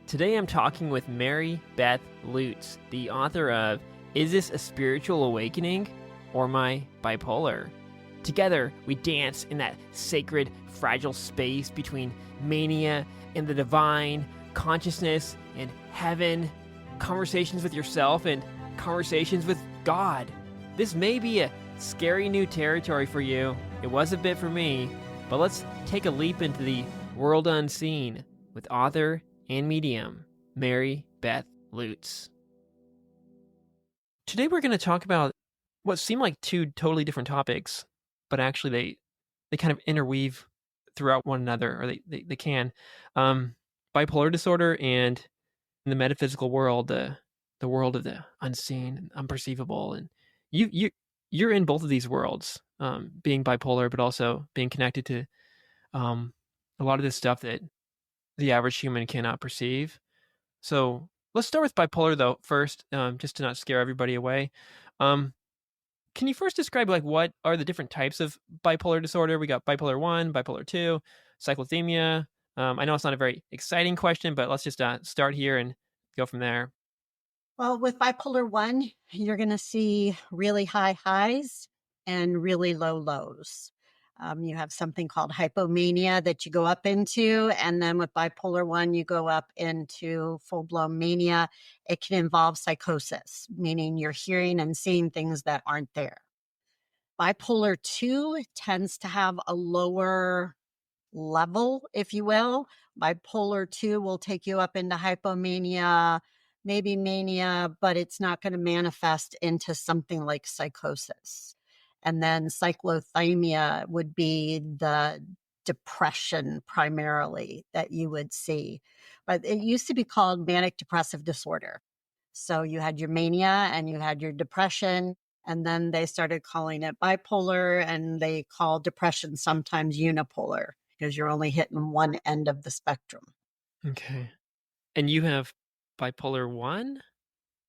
Today I'm talking with Mary Beth Lutes, the author of Is This a Spiritual Awakening or Am I Bipolar? Together, we dance in that sacred, fragile space between mania and the divine, consciousness and heaven, conversations with yourself and conversations with God. This may be a scary new territory for you. It was a bit for me, but let's take a leap into the world unseen with author and medium, Mary Beth Lutes. Today we're going to talk about what seem like two totally different topics, but actually they kind of interweave throughout one another, or they can. Bipolar disorder and in the metaphysical world, the world of the unseen and unperceivable. And you're in both of these worlds, being bipolar, but also being connected to a lot of this stuff that the average human cannot perceive. So let's start with bipolar, though, first, just to not scare everybody away. Can you first describe what are the different types of bipolar disorder? We got bipolar 1, bipolar 2, cyclothymia. I know it's not a very exciting question, but let's just start here and go from there. Well, with bipolar 1, you're going to see really high highs and really low lows. You have something called hypomania that you go up into. And then with bipolar 1, you go up into full-blown mania. It can involve psychosis, meaning you're hearing and seeing things that aren't there. Bipolar 2 tends to have a lower level, if you will. Bipolar 2 will take you up into hypomania, maybe mania, but it's not going to manifest into something like psychosis. And then cyclothymia would be the depression primarily that you would see. But it used to be called manic depressive disorder. So you had your mania and you had your depression, and then they started calling it bipolar, and they call depression sometimes unipolar because you're only hitting one end of the spectrum. Okay. And you have bipolar 1?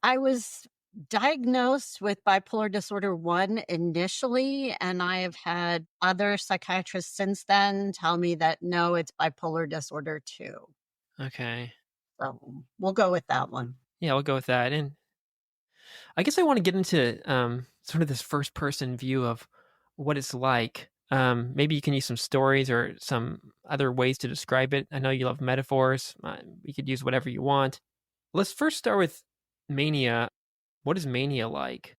I was diagnosed with bipolar disorder 1 initially, and I have had other psychiatrists since then tell me that no, it's bipolar disorder 2. Okay. So we'll go with that one. Yeah, we'll go with that. And I guess I want to get into sort of this first-person view of what it's like. Maybe you can use some stories or some other ways to describe it. I know you love metaphors. You could use whatever you want. Let's first start with mania. What is mania like?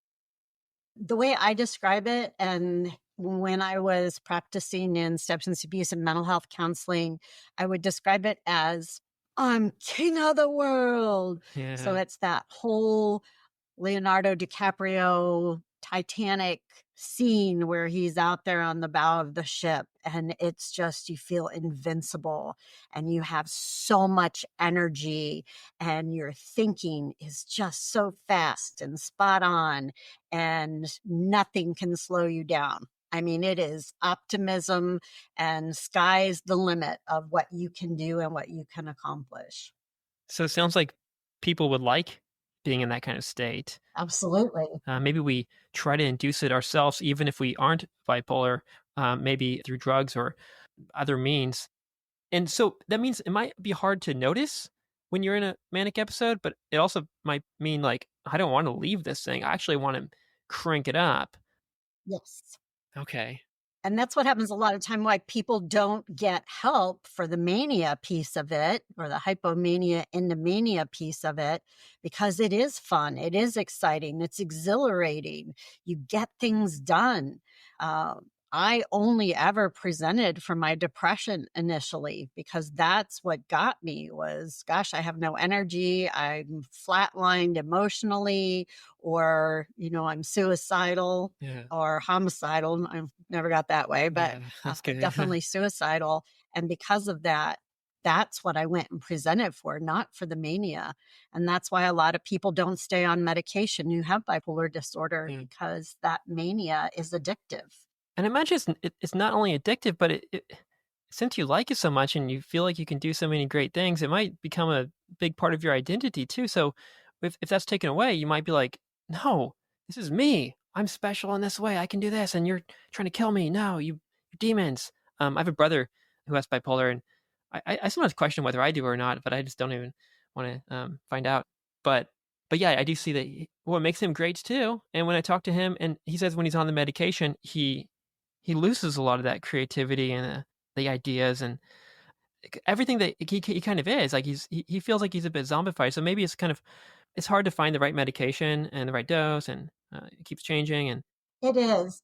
The way I describe it, and when I was practicing in substance abuse and mental health counseling, I would describe it as, I'm king of the world. Yeah. So it's that whole Leonardo DiCaprio Titanic scene where he's out there on the bow of the ship, and it's just, you feel invincible and you have so much energy and your thinking is just so fast and spot on and nothing can slow you down. I mean, it is optimism and sky's the limit of what you can do and what you can accomplish. So it sounds like people would like being in that kind of state. Absolutely. Maybe we try to induce it ourselves, even if we aren't bipolar, maybe through drugs or other means. And so that means it might be hard to notice when you're in a manic episode, but it also might mean I don't want to leave this thing. I actually want to crank it up. Yes. Okay. And that's what happens a lot of time, why people don't get help for the mania piece of it, or the hypomania into mania piece of it, because it is fun. It is exciting. It's exhilarating. You get things done. I only ever presented for my depression initially because that's what got me was, gosh, I have no energy. I'm flatlined emotionally, or, I'm suicidal or homicidal. I've never got that way, but that's good. definitely suicidal. And because of that, that's what I went and presented for, not for the mania. And that's why a lot of people don't stay on medication who have bipolar disorder, because that mania is addictive. And I imagine it's not only addictive, but since you like it so much and you feel like you can do so many great things, it might become a big part of your identity too. So if that's taken away, you might be like, no, this is me. I'm special in this way. I can do this. And you're trying to kill me. No, you're demons. I have a brother who has bipolar, and I sometimes question whether I do or not, but I just don't even want to find out. But yeah, I do see that what makes him great too. And when I talk to him, and he says when he's on the medication, he loses a lot of that creativity and the ideas and everything that he kind of is. Like he feels like he's a bit zombified. So maybe it's hard to find the right medication and the right dose, and it keeps changing. And It is.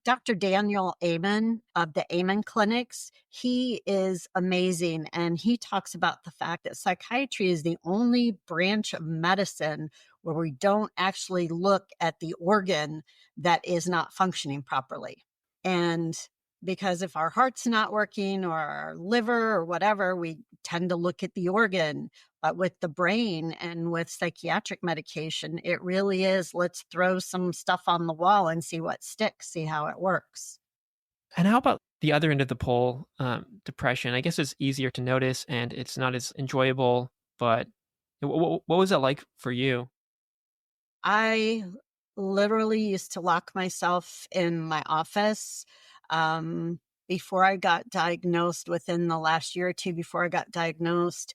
Dr. Daniel Amen of the Amen Clinics, he is amazing. And he talks about the fact that psychiatry is the only branch of medicine where we don't actually look at the organ that is not functioning properly. And because if our heart's not working or our liver or whatever, we tend to look at the organ. But with the brain and with psychiatric medication, it really is, let's throw some stuff on the wall and see what sticks, see how it works. how about the other end of the pole, depression? I guess it's easier to notice and it's not as enjoyable. But what was it like for you? I literally used to lock myself in my office. Before I got diagnosed, within the last year or two before I got diagnosed,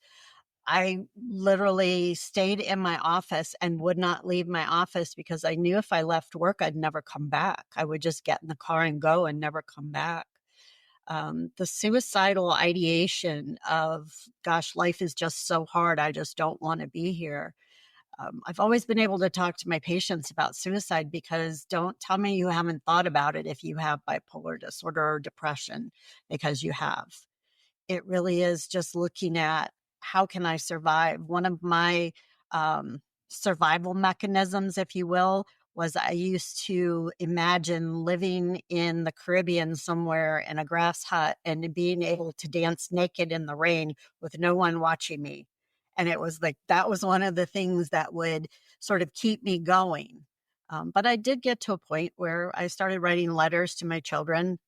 I literally stayed in my office and would not leave my office because I knew if I left work, I'd never come back. I would just get in the car and go and never come back. The suicidal ideation of, gosh, life is just so hard. I just don't want to be here. I've always been able to talk to my patients about suicide because don't tell me you haven't thought about it if you have bipolar disorder or depression, because you have. It really is just looking at, how can I survive? One of my survival mechanisms, if you will, was I used to imagine living in the Caribbean somewhere in a grass hut and being able to dance naked in the rain with no one watching me. And it was like, that was one of the things that would sort of keep me going. But I did get to a point where I started writing letters to my children,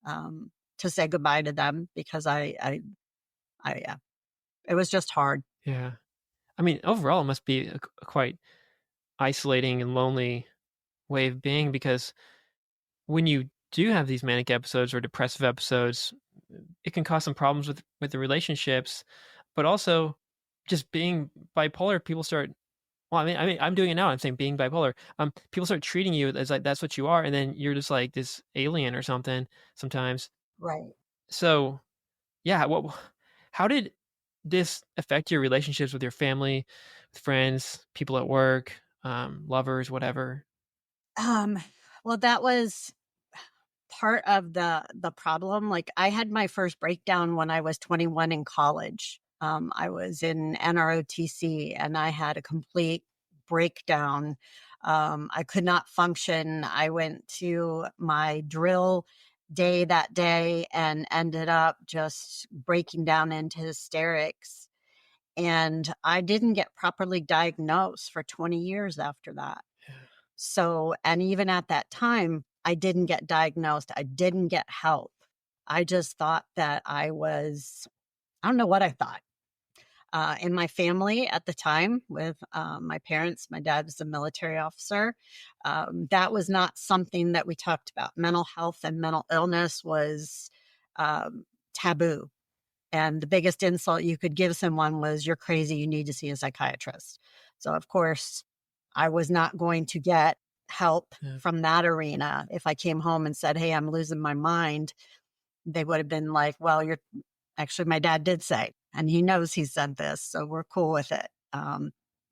to say goodbye to them, because it was just hard. Yeah. I mean, overall, it must be a quite isolating and lonely way of being, because when you do have these manic episodes or depressive episodes, it can cause some problems with the relationships, but also just being bipolar, people start. Well, I mean, I'm doing it now. I'm saying being bipolar. People start treating you as like that's what you are, and then you're just like this alien or something sometimes. Right. So, yeah, how did this affect your relationships with your family, with friends, people at work, lovers, whatever? Um, well, that was part of the problem. Like, I had my first breakdown when I was 21 in college. I was in NROTC and I had a complete breakdown. I could not function. I went to my drill day that day and ended up just breaking down into hysterics. And I didn't get properly diagnosed for 20 years after that. So, and even at that time, I didn't get diagnosed. I didn't get help. I just thought that I don't know what I thought. In my family at the time, with my parents, my dad was a military officer. That was not something that we talked about. Mental health and mental illness was taboo. And the biggest insult you could give someone was, you're crazy, you need to see a psychiatrist. So, of course, I was not going to get help Yeah. from that arena. If I came home and said, hey, I'm losing my mind, they would have been like, well, you're actually, my dad did say, and he knows he said this, so we're cool with it.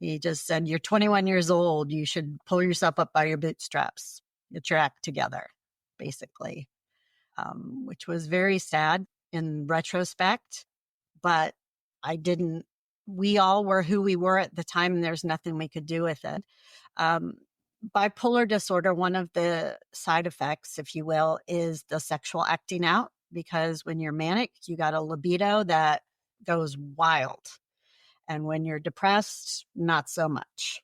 He just said, you're 21 years old. You should pull yourself up by your bootstraps, get your act together, basically, which was very sad in retrospect. But I didn't, we all were who we were at the time, and there's nothing we could do with it. Bipolar disorder, one of the side effects, if you will, is the sexual acting out, because when you're manic, you got a libido that goes wild. And when you're depressed, not so much.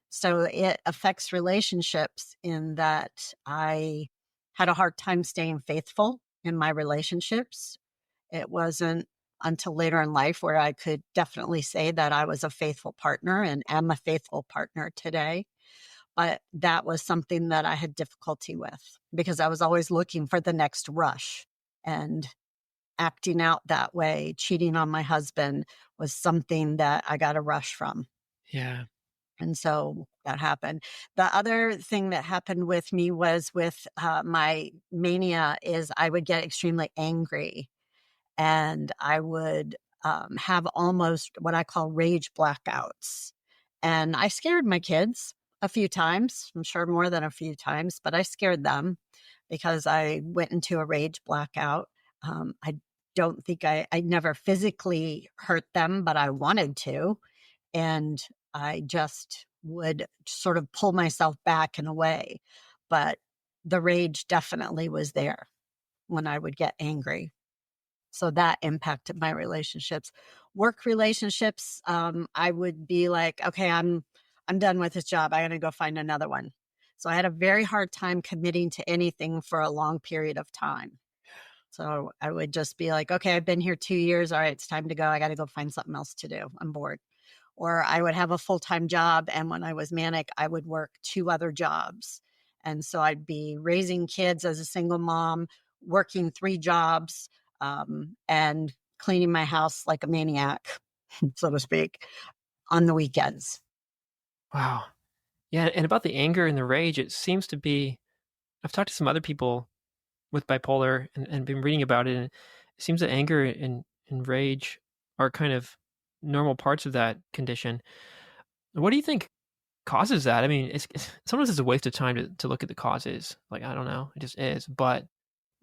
So it affects relationships in that I had a hard time staying faithful in my relationships. It wasn't until later in life where I could definitely say that I was a faithful partner and am a faithful partner today. But that was something that I had difficulty with because I was always looking for the next rush. And acting out that way, cheating on my husband was something that I got a rush from. Yeah. And so that happened. The other thing that happened with me was with my mania is I would get extremely angry and I would have almost what I call rage blackouts. And I scared my kids a few times, I'm sure more than a few times, but I scared them because I went into a rage blackout. I don't think I never physically hurt them, but I wanted to. And I just would sort of pull myself back in a way. But the rage definitely was there when I would get angry. So that impacted my relationships. Work relationships, I would be like, okay, I'm done with this job. I got to go find another one. So I had a very hard time committing to anything for a long period of time. So I would just be like, okay, I've been here 2 years. All right, it's time to go. I got to go find something else to do. I'm bored. Or I would have a full-time job. And when I was manic, I would work 2 other jobs. And so I'd be raising kids as a single mom, working 3 jobs, and cleaning my house like a maniac, so to speak, on the weekends. Wow. Yeah, and about the anger and the rage, it seems to be. I've talked to some other people with bipolar and been reading about it, and it seems that anger and rage are kind of normal parts of that condition. What do you think causes that? I mean, sometimes it's a waste of time to look at the causes. Like, I don't know, it just is. But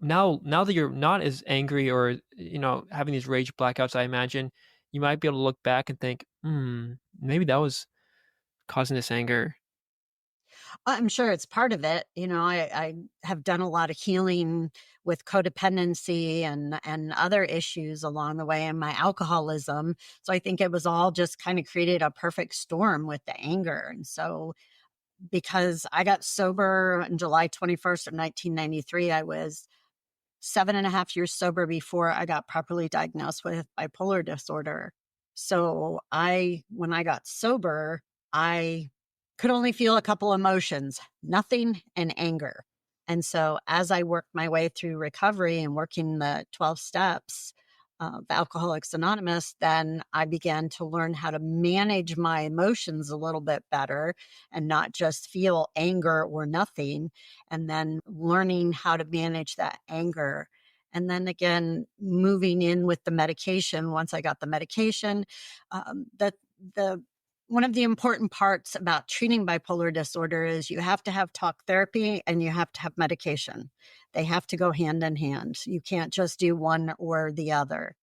now that you're not as angry or having these rage blackouts, I imagine you might be able to look back and think, maybe that was causing this anger. I'm sure it's part of it. I have done a lot of healing with codependency and other issues along the way and my alcoholism. So I think it was all just kind of created a perfect storm with the anger. And so because I got sober on July 21st of 1993, I was 7.5 years sober before I got properly diagnosed with bipolar disorder. So when I got sober, I could only feel a couple emotions, nothing and anger. And so as I worked my way through recovery and working the 12 steps of Alcoholics Anonymous, then I began to learn how to manage my emotions a little bit better and not just feel anger or nothing. And then learning how to manage that anger. And then again, moving in with the medication. Once I got the medication, the one of the important parts about treating bipolar disorder is you have to have talk therapy and you have to have medication. They have to go hand in hand. You can't just do one or the other.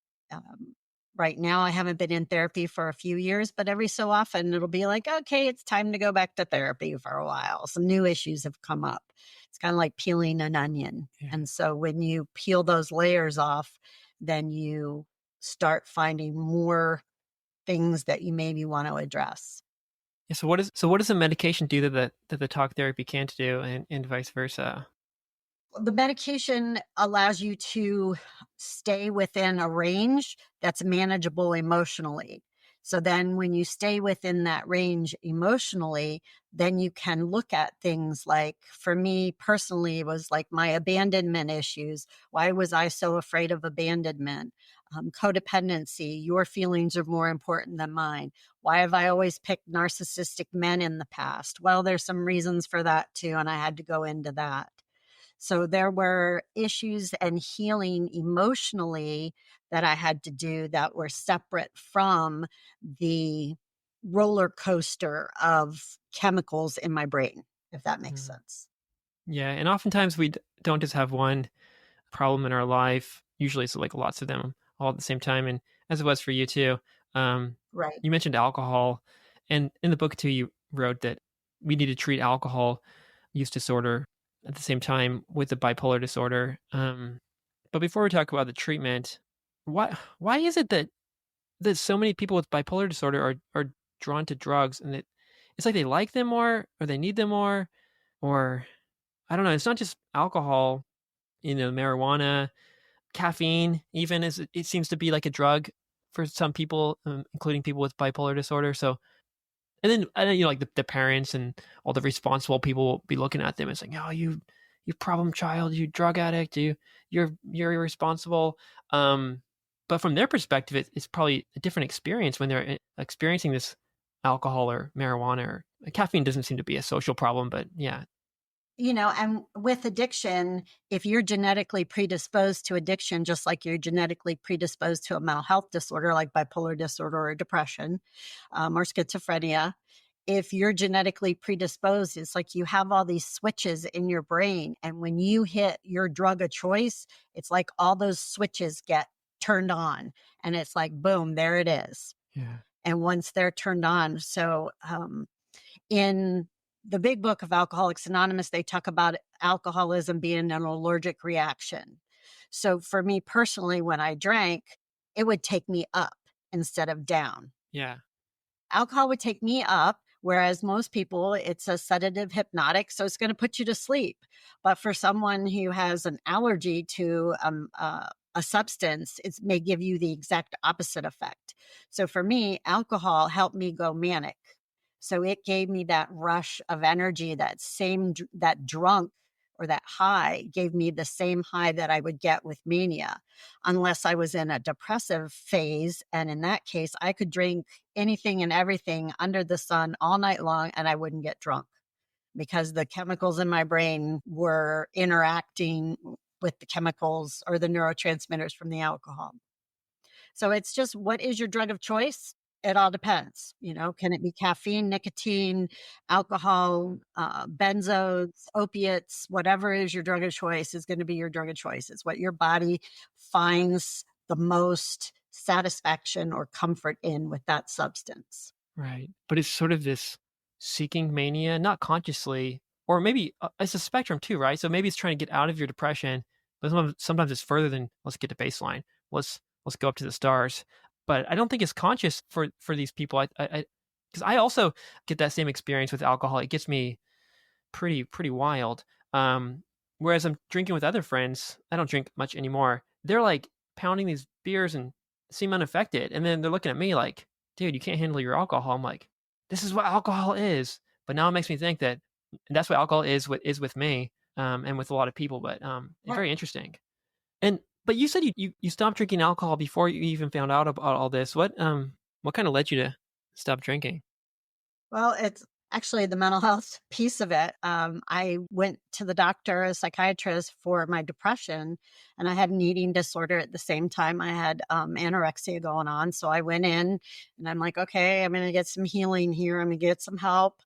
Right now, I haven't been in therapy for a few years, but every so often it'll be like, okay, it's time to go back to therapy for a while. Some new issues have come up. It's kind of like peeling an onion. Yeah. And so when you peel those layers off, then you start finding more things that you maybe want to address. Yeah, so what does the medication do that the talk therapy can't do, and vice versa? The medication allows you to stay within a range that's manageable emotionally. So then when you stay within that range emotionally, then you can look at things like, for me personally, it was like my abandonment issues. Why was I so afraid of abandonment? Codependency, your feelings are more important than mine. Why have I always picked narcissistic men in the past? Well, there's some reasons for that too, and I had to go into that. So there were issues and healing emotionally that I had to do that were separate from the roller coaster of chemicals in my brain, if that makes Mm. sense. Yeah, and oftentimes we don't just have one problem in our life. Usually it's like lots of them all at the same time, and as it was for you too. Um, Right. you mentioned alcohol, and in the book too, you wrote that we need to treat alcohol use disorder at the same time with the bipolar disorder. But before we talk about the treatment, why is it that so many people with bipolar disorder are drawn to drugs, and it's like they like them more, or they need them more, or I don't know. It's not just alcohol, marijuana, caffeine. Even is it seems to be like a drug for some people, including people with bipolar disorder. So, and then like the parents and all the responsible people will be looking at them. It's like, oh, you problem child, you drug addict, you're irresponsible. But from their perspective, it's probably a different experience when they're experiencing this alcohol or marijuana or caffeine doesn't seem to be a social problem, but yeah. And with addiction, if you're genetically predisposed to addiction, just like you're genetically predisposed to a mental health disorder like bipolar disorder or depression, or schizophrenia, if you're genetically predisposed, it's like you have all these switches in your brain. And when you hit your drug of choice, it's like all those switches get turned on. And it's like, boom, there it is. Yeah. And once they're turned on, in the big book of Alcoholics Anonymous, they talk about alcoholism being an allergic reaction. So for me personally, when I drank, it would take me up instead of down. Yeah. Alcohol would take me up, whereas most people, it's a sedative hypnotic, so it's going to put you to sleep. But for someone who has an allergy to a substance, it may give you the exact opposite effect. So for me, alcohol helped me go manic. So it gave me that rush of energy, that drunk or that high gave me the same high that I would get with mania, unless I was in a depressive phase. And in that case, I could drink anything and everything under the sun all night long and I wouldn't get drunk because the chemicals in my brain were interacting with the chemicals or the neurotransmitters from the alcohol. So it's just, what is your drug of choice? It all depends. Can it be caffeine, nicotine, alcohol, benzos, opiates, whatever is your drug of choice is going to be your drug of choice. It's what your body finds the most satisfaction or comfort in with that substance. Right. But it's sort of this seeking mania, not consciously, or maybe it's a spectrum too, right? So maybe it's trying to get out of your depression, but sometimes it's further than let's get to baseline. Let's go up to the stars. But I don't think it's conscious for these people. I because I also get that same experience with alcohol. It gets me pretty wild. Whereas I'm drinking with other friends, I don't drink much anymore. They're like pounding these beers and seem unaffected, and then they're looking at me like, "Dude, you can't handle your alcohol." I'm like, "This is what alcohol is." But now it makes me think that that's what alcohol is. What is with me, and with a lot of people. But it's Right. very interesting. And but you said you stopped drinking alcohol before you even found out about all this. What kind of led you to stop drinking? Well, it's actually the mental health piece of it. I went to the doctor, a psychiatrist, for my depression, and I had an eating disorder at the same time. I had anorexia going on. So I went in and I'm like, okay, I'm going to get some healing here. I'm going to get some help.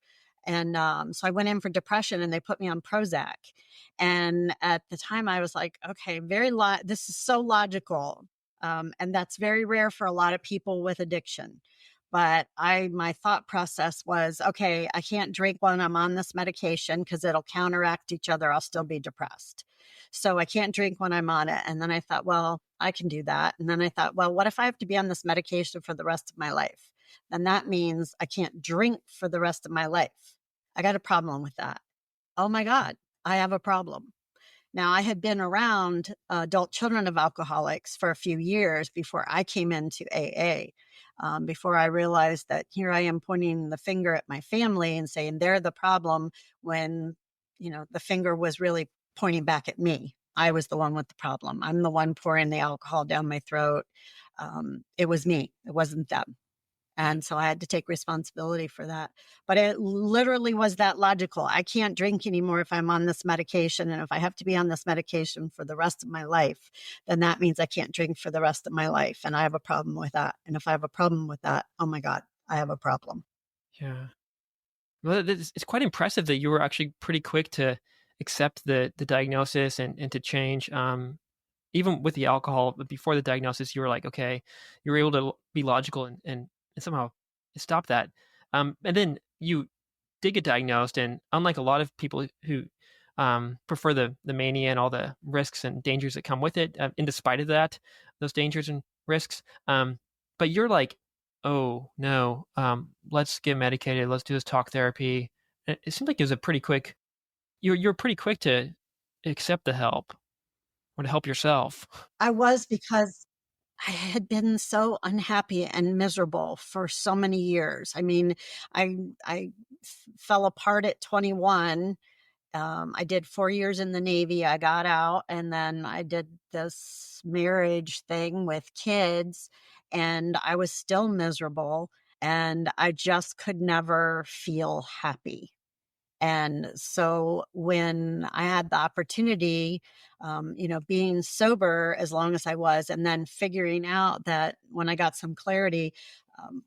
And so I went in for depression and they put me on Prozac. And at the time I was like, okay, this is so logical. And that's very rare for a lot of people with addiction. But my thought process was, okay, I can't drink when I'm on this medication because it'll counteract each other. I'll still be depressed. So I can't drink when I'm on it. And then I thought, well, I can do that. And then I thought, well, what if I have to be on this medication for the rest of my life? Then that means I can't drink for the rest of my life. I got a problem with that. Oh my God, I have a problem. Now, I had been around adult children of alcoholics for a few years before I came into AA, before I realized that here I am pointing the finger at my family and saying they're the problem when, the finger was really pointing back at me. I was the one with the problem. I'm the one pouring the alcohol down my throat. It was me. It wasn't them. And so I had to take responsibility for that. But it literally was that logical. I can't drink anymore if I'm on this medication. And if I have to be on this medication for the rest of my life, then that means I can't drink for the rest of my life. And I have a problem with that. And if I have a problem with that, oh my God, I have a problem. Yeah. Well, it's quite impressive that you were actually pretty quick to accept the diagnosis and to change. Even with the alcohol, but before the diagnosis, you were like, okay, you were able to be logical and somehow stop that. And then you did get diagnosed, and unlike a lot of people who prefer the mania and all the risks and dangers that come with it, in despite of that, those dangers and risks, but you're like, oh no, let's get medicated, let's do this talk therapy. It seemed like it was a pretty quick. You're pretty quick to accept the help or to help yourself. I was, because I had been so unhappy and miserable for so many years. I mean, I fell apart at 21 I did 4 years in the Navy. I got out, and then I did this marriage thing with kids, and I was still miserable, and I just could never feel happy. And so when I had the opportunity, being sober as long as I was, and then figuring out that when I got some clarity,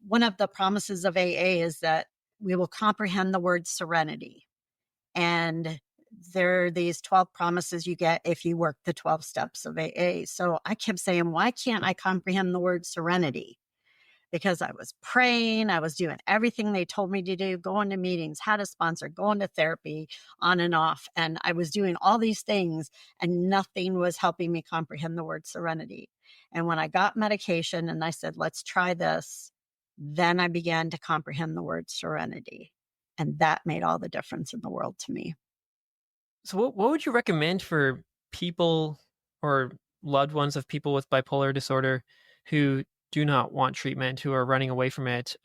one of the promises of AA is that we will comprehend the word serenity. And there are these 12 promises you get if you work the 12 steps of AA. So I kept saying, why can't I comprehend the word serenity? Because I was praying, I was doing everything they told me to do, going to meetings, had a sponsor, going to therapy, on and off. And I was doing all these things, and nothing was helping me comprehend the word serenity. And when I got medication and I said, let's try this, then I began to comprehend the word serenity. And that made all the difference in the world to me. So what would you recommend for people or loved ones of people with bipolar disorder who do not want treatment, who are running away from it?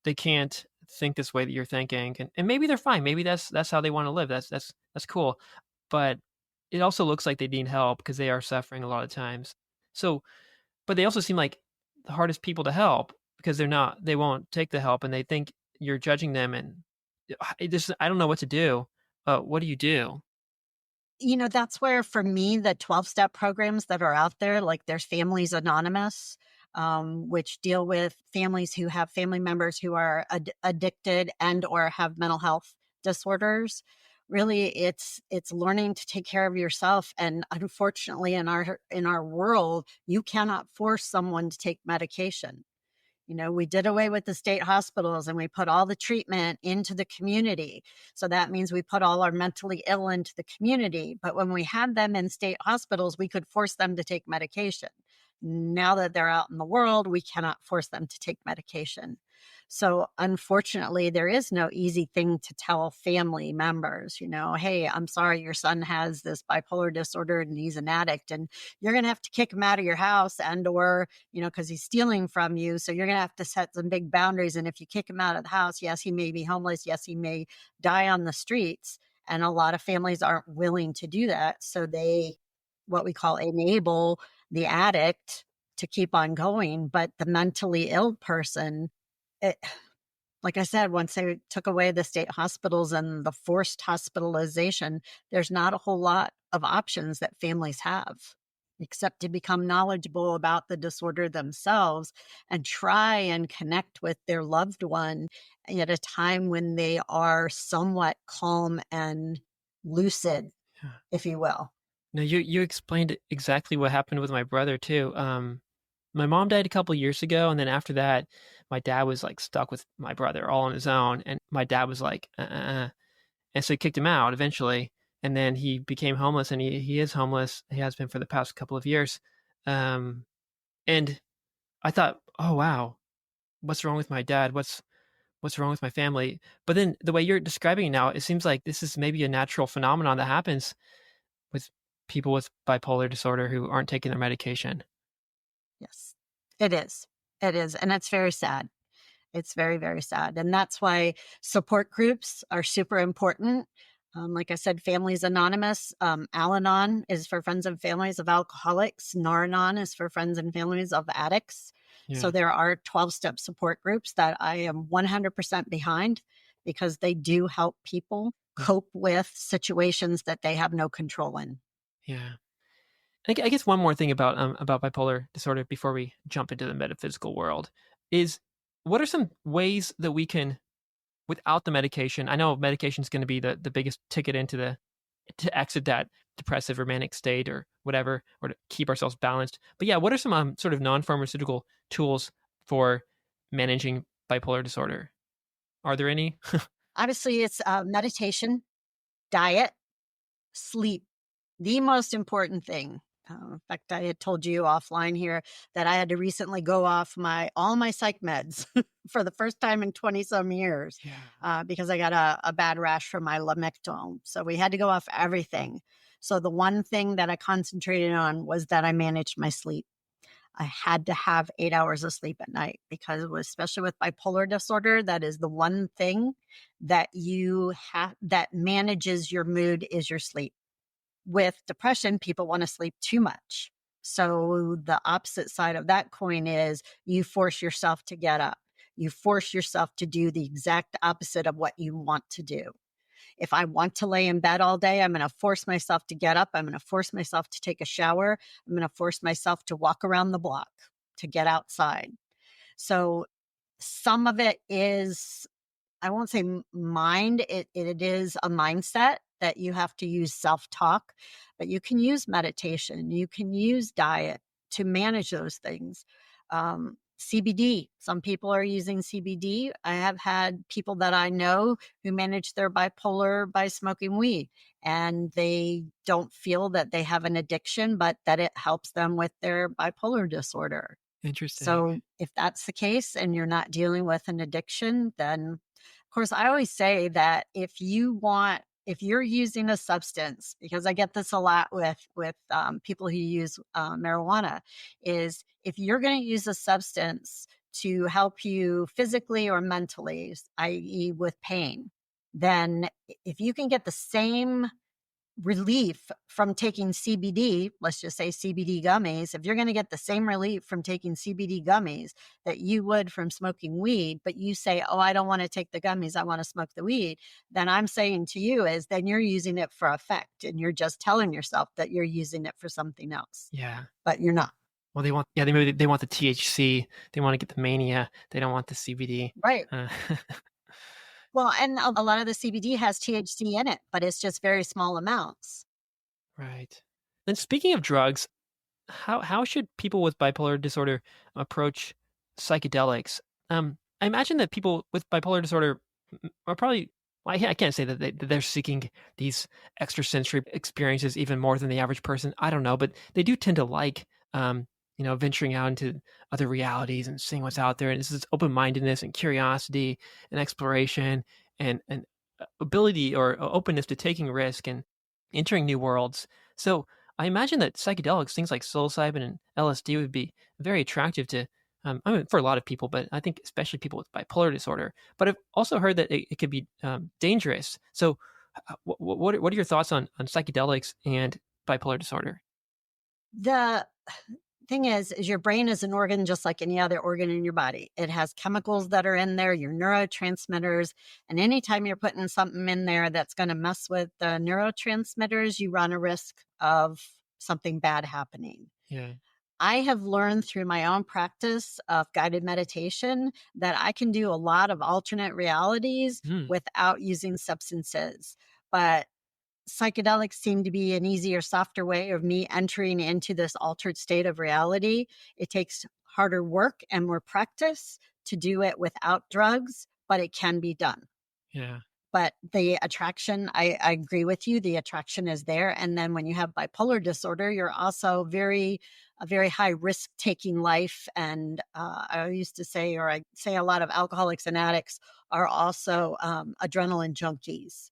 They can't think this way that you're thinking, and maybe they're fine. Maybe that's how they want to live. That's cool. But it also looks like they need help because they are suffering a lot of times. So, but they also seem like the hardest people to help because they won't take the help, and they think you're judging them, and I don't know what to do. What do you do? That's where for me, the 12-step programs that are out there, like there's Families Anonymous, which deal with families who have family members who are addicted and or have mental health disorders. Really, it's learning to take care of yourself. And unfortunately, in our world, you cannot force someone to take medication. We did away with the state hospitals and we put all the treatment into the community. So that means we put all our mentally ill into the community. But when we had them in state hospitals, we could force them to take medication. Now that they're out in the world, we cannot force them to take medication. So unfortunately, there is no easy thing to tell family members, hey, I'm sorry, your son has this bipolar disorder and he's an addict, and you're going to have to kick him out of your house and or because he's stealing from you. So you're going to have to set some big boundaries. And if you kick him out of the house, yes, he may be homeless. Yes, he may die on the streets. And a lot of families aren't willing to do that. So they, what we call, enable the addict to keep on going. But the mentally ill person, like I said, once they took away the state hospitals and the forced hospitalization, there's not a whole lot of options that families have except to become knowledgeable about the disorder themselves and try and connect with their loved one at a time when they are somewhat calm and lucid, Yeah. if you will. No, you explained exactly what happened with my brother too. My mom died a couple years ago, and then after that, my dad was like stuck with my brother all on his own, and my dad was like, and so he kicked him out eventually, and then he became homeless, and he is homeless. He has been for the past couple of years, um, and I thought, oh wow, what's wrong with my dad? What's wrong with my family? But then the way you're describing it now, it seems like this is maybe a natural phenomenon that happens with people with bipolar disorder who aren't taking their medication. Yes, it is. It is. And it's very sad. It's very, very sad. And that's why support groups are super important. Like I said, Families Anonymous, Al Anon is for friends and families of alcoholics. Nar-Anon is for friends and families of addicts. So Yeah. there are 12-step support groups that I am 100% behind because they do help people Yeah. cope with situations that they have no control in. Yeah. I guess one more thing about bipolar disorder before we jump into the metaphysical world is what are some ways that we can, without the medication, I know medication is going to be the biggest ticket to exit that depressive or manic state or whatever, or to keep ourselves balanced. But yeah, what are some sort of non-pharmaceutical tools for managing bipolar disorder? Are there any? Obviously, it's meditation, diet, sleep, the most important thing. In fact, I had told you offline here that I had to recently go off all my psych meds for the first time in 20 some years Yeah. because I got a bad rash from my lamictal. So we had to go off everything. So the one thing that I concentrated on was that I managed my sleep. I had to have 8 hours of sleep at night because, especially with bipolar disorder, that is the one thing that you have that manages your mood is your sleep. With depression, people want to sleep too much. So the opposite side of that coin is you force yourself to get up. You force yourself to do the exact opposite of what you want to do. If I want to lay in bed all day, I'm going to force myself to get up. I'm going to force myself to take a shower. I'm going to force myself to walk around the block, to get outside. So some of it is, I won't say mind, it is a mindset that you have to use self-talk, but you can use meditation, you can use diet to manage those things. CBD, some people are using CBD. I have had people that I know who manage their bipolar by smoking weed, and they don't feel that they have an addiction, but that it helps them with their bipolar disorder. Interesting. So if that's the case and you're not dealing with an addiction, then of course, I always say that if you're using a substance, because I get this a lot with people who use marijuana, is if you're going to use a substance to help you physically or mentally, i.e., with pain, then if you can get the same relief from taking CBD, let's just say CBD gummies, if you're going to get the same relief from taking CBD gummies that you would from smoking weed, but you say, oh, I don't want to take the gummies, I want to smoke the weed, then I'm saying to you is then you're using it for effect and you're just telling yourself that you're using it for something else, Yeah. but you're not. Well, they want the THC. They want to get the mania. They don't want the CBD. Right. Uh, Well, and a lot of the CBD has THC in it, but it's just very small amounts. right. And speaking of drugs, how should people with bipolar disorder approach psychedelics? I imagine that people with bipolar disorder are probably. Well, I can't say that they're seeking these extrasensory experiences even more than the average person. I don't know, but they do tend to like, venturing out into other realities and seeing what's out there. And this is open mindedness and curiosity and exploration and ability or openness to taking risk and entering new worlds. So I imagine that psychedelics, things like psilocybin and LSD, would be very attractive to, for a lot of people, but I think especially people with bipolar disorder. But I've also heard that it could be dangerous. So, what are your thoughts on psychedelics and bipolar disorder? The thing is your brain is an organ just like any other organ in your body. It has chemicals that are in there, your neurotransmitters. And anytime you're putting something in there that's going to mess with the neurotransmitters, you run a risk of something bad happening. Yeah. I have learned through my own practice of guided meditation that I can do a lot of alternate realities Hmm. without using substances. But psychedelics seem to be an easier, softer way of me entering into this altered state of reality. It takes harder work and more practice to do it without drugs, but it can be done. Yeah. But the attraction, I agree with you, the attraction is there. And then when you have bipolar disorder, you're also a very high risk taking life. And I used to say, or I say a lot of alcoholics and addicts are also adrenaline junkies.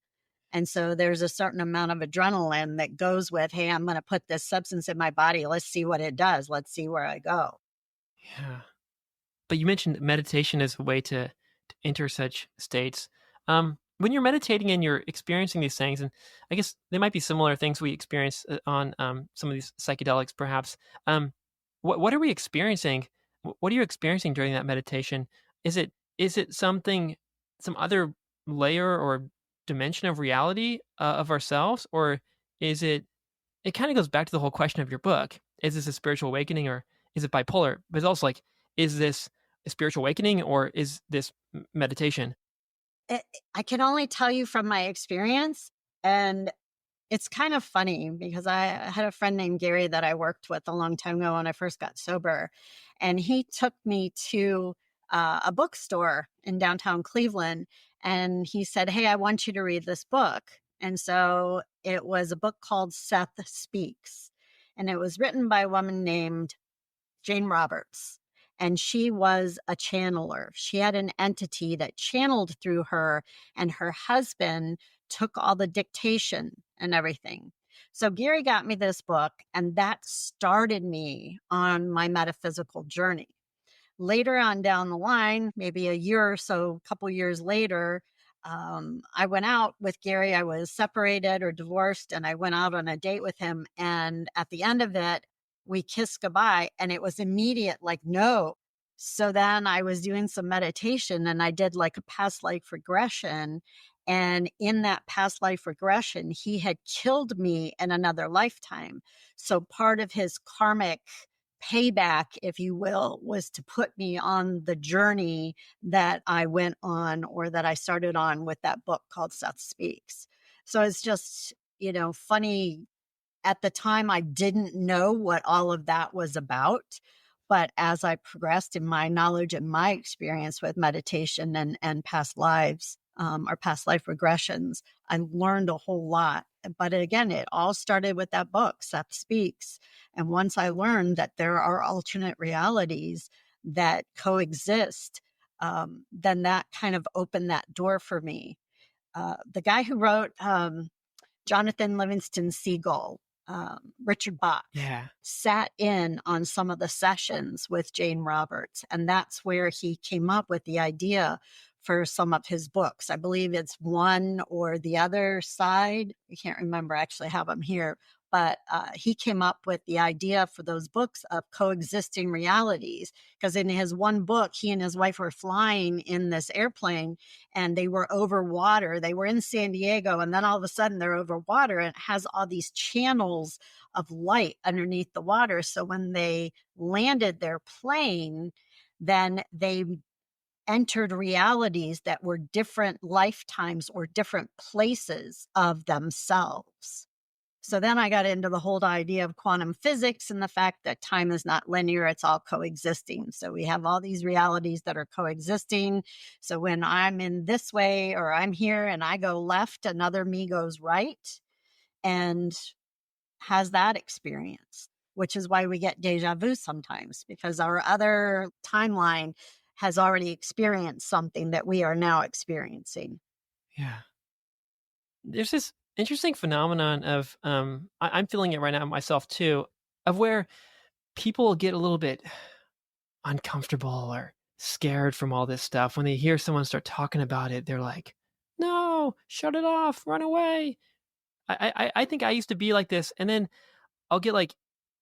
And so there's a certain amount of adrenaline that goes with, hey, I'm going to put this substance in my body. Let's see what it does. Let's see where I go. Yeah. But you mentioned meditation as a way to enter such states. When you're meditating and you're experiencing these things, and I guess they might be similar things we experience on some of these psychedelics, perhaps. What are we experiencing? What are you experiencing during that meditation? Is it something, some other layer or dimension of reality of ourselves, or is it? It kind of goes back to the whole question of your book: is this a spiritual awakening, or is it bipolar? But it's also like, is this a spiritual awakening, or is this meditation? It, I can only tell you from my experience. And it's kind of funny because I had a friend named Gary that I worked with a long time ago when I first got sober. And he took me to a bookstore in downtown Cleveland. And he said, hey, I want you to read this book. And so it was a book called Seth Speaks. And it was written by a woman named Jane Roberts. And she was a channeler. She had an entity that channeled through her, and her husband took all the dictation and everything. So Gary got me this book, and that started me on my metaphysical journey. Later on down the line, maybe a year or so, a couple years later, I went out with Gary. I was separated or divorced, and I went out on a date with him. And at the end of it, we kissed goodbye, and it was immediate, like, no. So then I was doing some meditation, and I did like a past life regression. And in that past life regression, he had killed me in another lifetime. So part of his karmic payback, if you will, was to put me on the journey that I went on, or that I started on with that book called Seth Speaks. So it's just, funny. At the time, I didn't know what all of that was about. But as I progressed in my knowledge and my experience with meditation and past lives, or past life regressions, I learned a whole lot. But again, it all started with that book, Seth Speaks. And once I learned that there are alternate realities that coexist, then that kind of opened that door for me. The guy who wrote Jonathan Livingston Seagull, Richard Bach, Yeah. sat in on some of the sessions with Jane Roberts. And that's where he came up with the idea for some of his books. I believe it's One or the Other Side. I can't remember. I actually have them here. But he came up with the idea for those books of coexisting realities. Because in his one book, he and his wife were flying in this airplane, and they were over water. They were in San Diego, and then all of a sudden they're over water, and it has all these channels of light underneath the water. So when they landed their plane, then they entered realities that were different lifetimes or different places of themselves. So then I got into the whole idea of quantum physics and the fact that time is not linear, it's all coexisting. So we have all these realities that are coexisting. So when I'm in this way, or I'm here and I go left, another me goes right and has that experience, which is why we get deja vu sometimes, because our other timeline has already experienced something that we are now experiencing. Yeah. There's this interesting phenomenon of I'm feeling it right now myself too, of where people get a little bit uncomfortable or scared from all this stuff. When they hear someone start talking about it, they're like, no, shut it off, run away. I think I used to be like this. And then I'll get like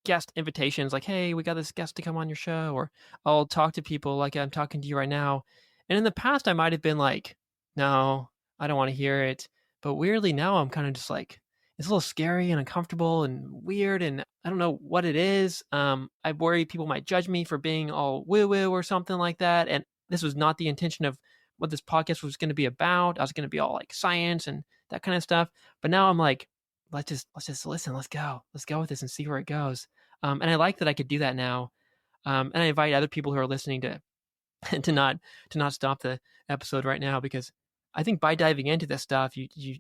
guest invitations like, hey, we got this guest to come on your show. Or I'll talk to people like I'm talking to you right now. And in the past, I might have been like, no, I don't want to hear it. But weirdly, now I'm kind of just like, it's a little scary and uncomfortable and weird. And I don't know what it is. I worry people might judge me for being all woo woo or something like that. And this was not the intention of what this podcast was going to be about. I was going to be all like science and that kind of stuff. But now I'm like, let's just listen. Let's go with this and see where it goes. And I like that I could do that now. And I invite other people who are listening to to not stop the episode right now, because I think by diving into this stuff, you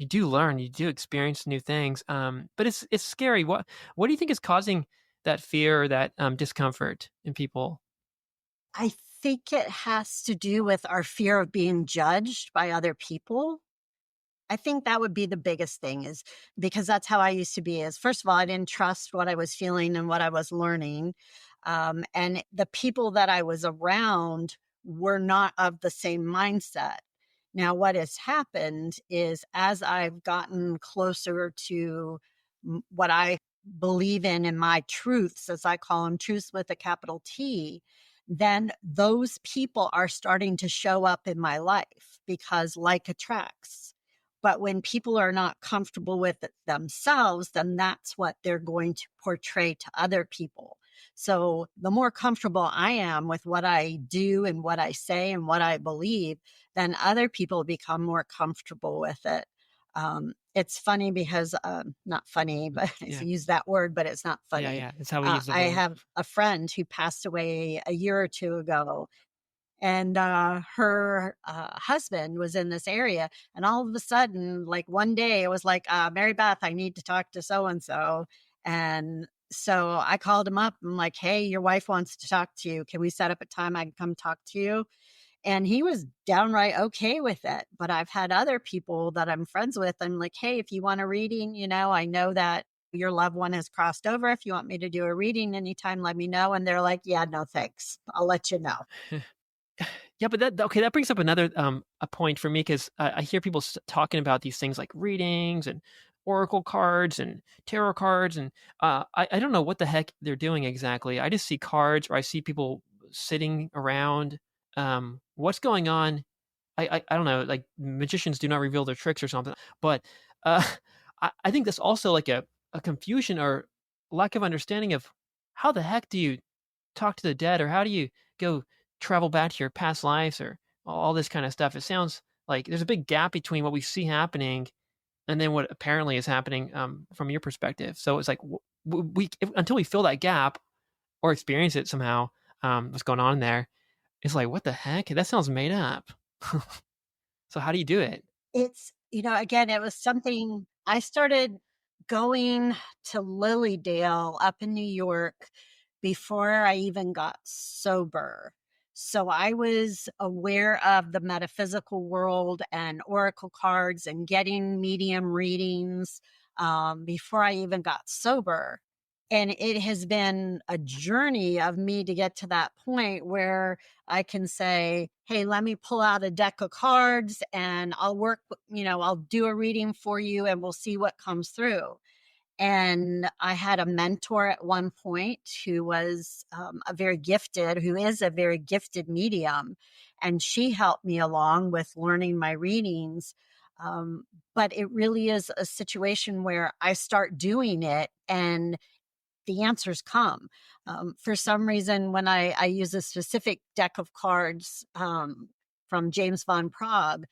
do learn, you do experience new things. But it's scary. What do you think is causing that fear or that discomfort in people? I think it has to do with our fear of being judged by other people. I think that would be the biggest thing, is because that's how I used to be. Is first of all, I didn't trust what I was feeling and what I was learning. And the people that I was around were not of the same mindset. Now, what has happened is, as I've gotten closer to what I believe in my truths, as I call them, truths with a capital T, then those people are starting to show up in my life, because like attracts. But when people are not comfortable with it themselves, then that's what they're going to portray to other people. So the more comfortable I am with what I do and what I say and what I believe, then other people become more comfortable with it. It's funny because, not funny, but I Yeah, use that word, but it's not yeah, funny. yeah. That's how we use the I word. have a friend who passed away a year or two ago, and her husband was in this area, and all of a sudden, like one day, it was like, Mary Beth, I need to talk to so and so. And so I called him up. I'm like, hey, your wife wants to talk to you. Can we set up a time I can come talk to you? And he was downright okay with it. But I've had other people that I'm friends with. I'm like, hey, if you want a reading, I know that your loved one has crossed over. If you want me to do a reading anytime, let me know. And they're like, yeah, no, thanks. I'll let you know. Yeah, but that brings up another a point for me because I hear people talking about these things like readings and oracle cards and tarot cards, and I don't know what the heck they're doing exactly. I just see cards or I see people sitting around. What's going on? I don't know. Like magicians do not reveal their tricks or something, but uh, I think that's also like a confusion or lack of understanding of how the heck do you talk to the dead, or how do you go travel back to your past lives, or all this kind of stuff. It sounds like there's a big gap between what we see happening and then what apparently is happening from your perspective. So it's like until we fill that gap or experience it somehow, what's going on there, it's like, what the heck? That sounds made up. So how do you do it? It's, again, it was something I started going to Lilydale up in New York before I even got sober. So I was aware of the metaphysical world and oracle cards and getting medium readings before I even got sober. And it has been a journey of me to get to that point where I can say, hey, let me pull out a deck of cards and I'll work, I'll do a reading for you and we'll see what comes through. And I had a mentor at one point who was who is a very gifted medium. And she helped me along with learning my readings. But it really is a situation where I start doing it and the answers come. For some reason, when I use a specific deck of cards from James von Praagh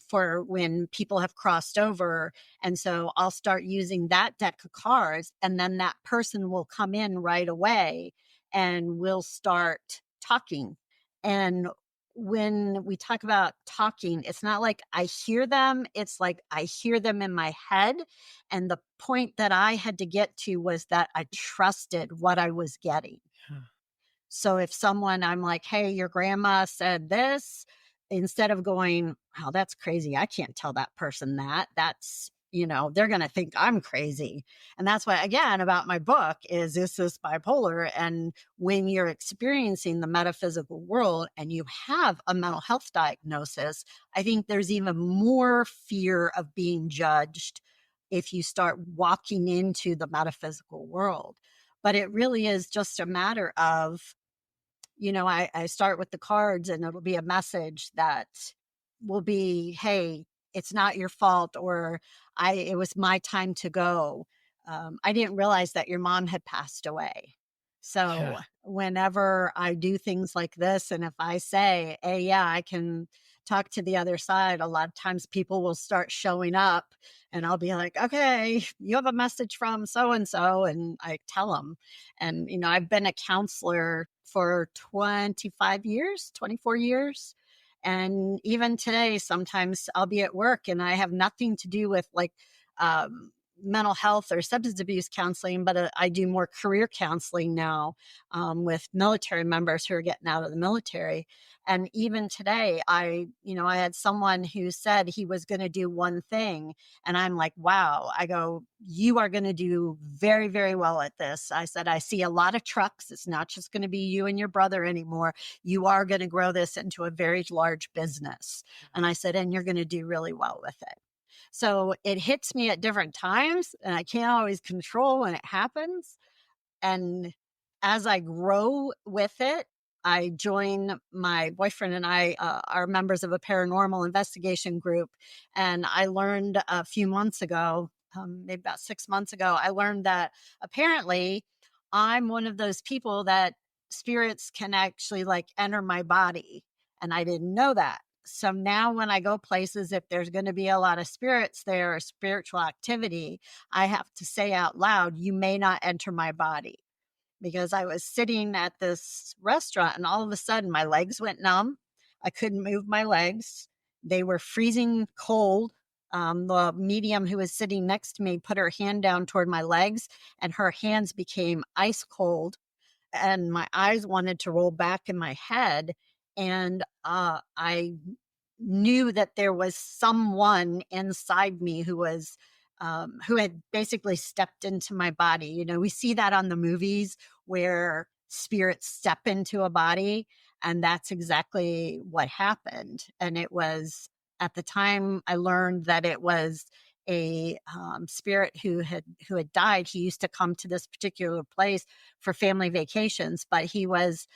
for when people have crossed over. And so I'll start using that deck of cards, and then that person will come in right away and we'll start talking. And when we talk about talking, it's not like I hear them, it's like I hear them in my head. And the point that I had to get to was that I trusted what I was getting. Yeah. So if I'm like, hey, your grandma said this, instead of going, oh, that's crazy. I can't tell that person that. That's, they're going to think I'm crazy. And that's why, again, about my book is this bipolar? And when you're experiencing the metaphysical world and you have a mental health diagnosis, I think there's even more fear of being judged if you start walking into the metaphysical world. But it really is just a matter of, I start with the cards and it'll be a message that will be, hey, it's not your fault, or it was my time to go. I didn't realize that your mom had passed away. So Yeah. whenever I do things like this, and if I say, hey, yeah, I can talk to the other side, a lot of times people will start showing up and I'll be like, okay, you have a message from so-and-so. And I tell them. And, I've been a counselor for 25 years, 24 years. And even today, sometimes I'll be at work and I have nothing to do with mental health or substance abuse counseling, but I do more career counseling now with military members who are getting out of the military. And even today, I had someone who said he was going to do one thing. And I'm like, wow. I go, you are going to do very, very well at this. I said, I see a lot of trucks. It's not just going to be you and your brother anymore. You are going to grow this into a very large business. And I said, and you're going to do really well with it. So it hits me at different times and I can't always control when it happens. And as I grow with it, I join my boyfriend and I are members of a paranormal investigation group. And I learned a few months ago, maybe about 6 months ago, I learned that apparently I'm one of those people that spirits can actually enter my body. And I didn't know that. So now when I go places, if there's going to be a lot of spirits there or spiritual activity, I have to say out loud, you may not enter my body. Because I was sitting at this restaurant and all of a sudden my legs went numb. I couldn't move my legs. They were freezing cold. The medium who was sitting next to me put her hand down toward my legs and her hands became ice cold. And my eyes wanted to roll back in my head. And I knew that there was someone inside me who had basically stepped into my body. You know, we see that on the movies where spirits step into a body, and that's exactly what happened. And it was at the time I learned that it was a spirit who had died. He used to come to this particular place for family vacations, but he was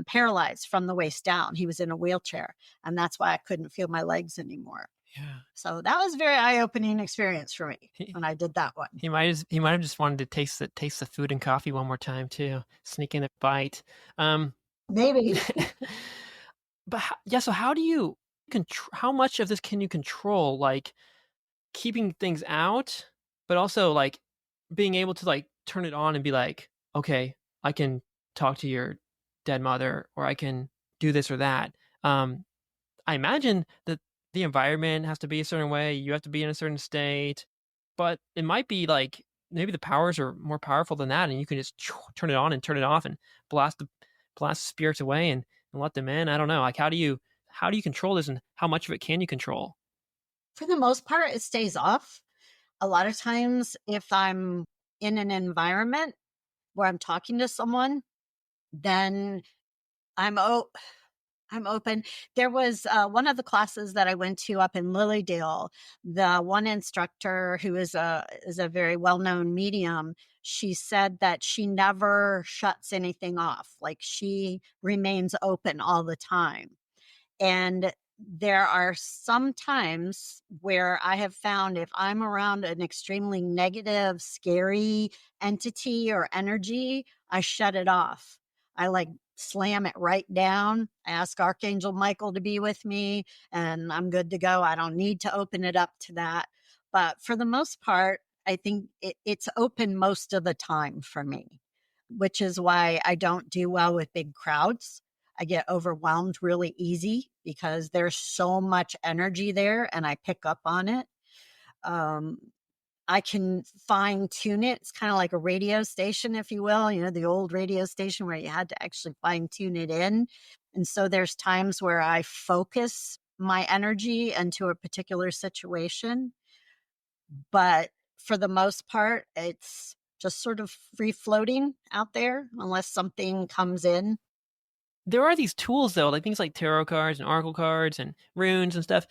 paralyzed from the waist down. He was in a wheelchair, and that's why I couldn't feel my legs anymore. Yeah. So that was a very eye-opening experience for me when I did that one. He might have just wanted to taste the food and coffee one more time too, sneak in a bite. Maybe. But so how do you how much of this can you control? Like keeping things out, but also like being able to like turn it on and be like, okay, I can talk to your dead mother, or I can do this or that. I imagine that the environment has to be a certain way. You have to be in a certain state, but it might be like maybe the powers are more powerful than that, and you can just turn it on and turn it off and blast the spirits away and let them in. I don't know. Like how do you control this, and how much of it can you control? For the most part, it stays off. A lot of times, if I'm in an environment where I'm talking to someone, then I'm I'm open. There was one of the classes that I went to up in Lilydale. The one instructor, who is a very well known medium, she said that she never shuts anything off. Like she remains open all the time. And there are some times where I have found if I'm around an extremely negative, scary entity or energy, I shut it off. I like slam it right down. I ask Archangel Michael to be with me, and I'm good to go. I don't need to open it up to that. But for the most part, I think it's open most of the time for me, which is why I don't do well with big crowds. I get overwhelmed really easy because there's so much energy there and I pick up on it. Um, I can fine tune it. It's kind of like a radio station, if you will, the old radio station where you had to actually fine tune it in. And so there's times where I focus my energy into a particular situation. But for the most part, it's just sort of free floating out there unless something comes in. There are these tools though, like things like tarot cards and oracle cards and runes and stuff.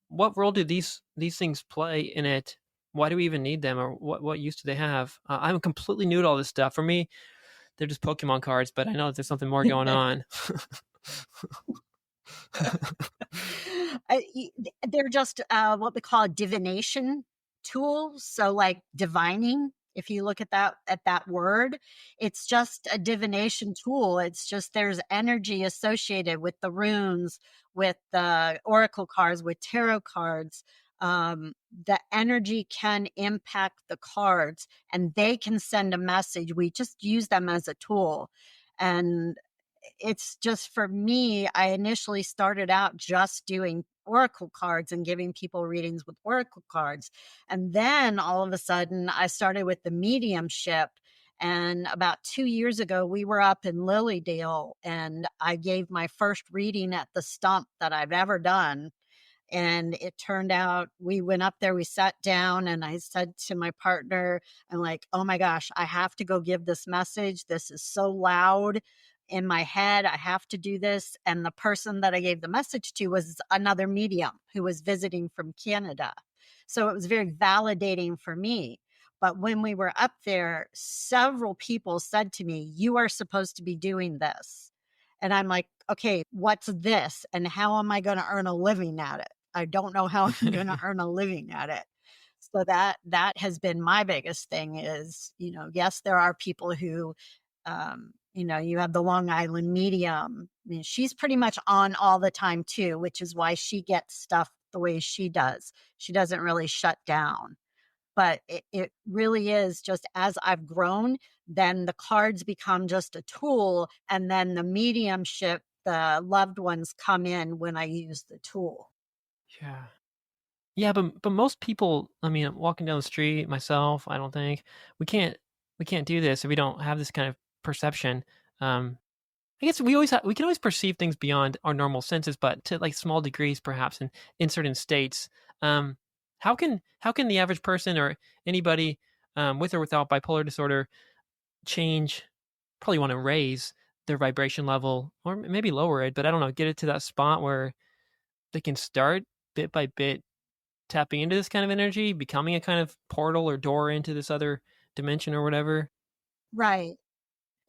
What role do these things play in it? Why do we even need them, or what use do they have? I'm completely new to all this stuff. For me, they're just Pokemon cards, but I know that there's something more going on. They're just what we call divination tools. So like divining, if you look at that word, it's just a divination tool. It's just there's energy associated with the runes, with the oracle cards, with tarot cards. The energy can impact the cards and they can send a message. We just use them as a tool. And it's just for me, I initially started out just doing oracle cards and giving people readings with oracle cards. And then all of a sudden, I started with the mediumship. And about 2 years ago, we were up in Lilydale and I gave my first reading at the stump that I've ever done. And it turned out we went up there, we sat down, and I said to my partner, I'm like, oh my gosh, I have to go give this message. This is so loud in my head. I have to do this. And the person that I gave the message to was another medium who was visiting from Canada. So it was very validating for me. But when we were up there, several people said to me, you are supposed to be doing this. And I'm like, okay, what's this? And how am I going to earn a living at it? I don't know how I'm going to earn a living at it. So that has been my biggest thing is, yes, there are people who, you have the Long Island medium. I mean, she's pretty much on all the time too, which is why she gets stuff the way she does. She doesn't really shut down. But it really is just as I've grown, then the cards become just a tool. And then the mediumship, the loved ones come in when I use the tool. Yeah. Yeah, but most people, I mean, walking down the street, myself, I don't think we can't do this if we don't have this kind of perception. I guess we can always perceive things beyond our normal senses, but to like small degrees, perhaps in certain states. Um, how can the average person or anybody with or without bipolar disorder change? Probably want to raise their vibration level, or maybe lower it, but I don't know. Get it to that spot where they can start bit by bit tapping into this kind of energy, becoming a kind of portal or door into this other dimension or whatever. Right.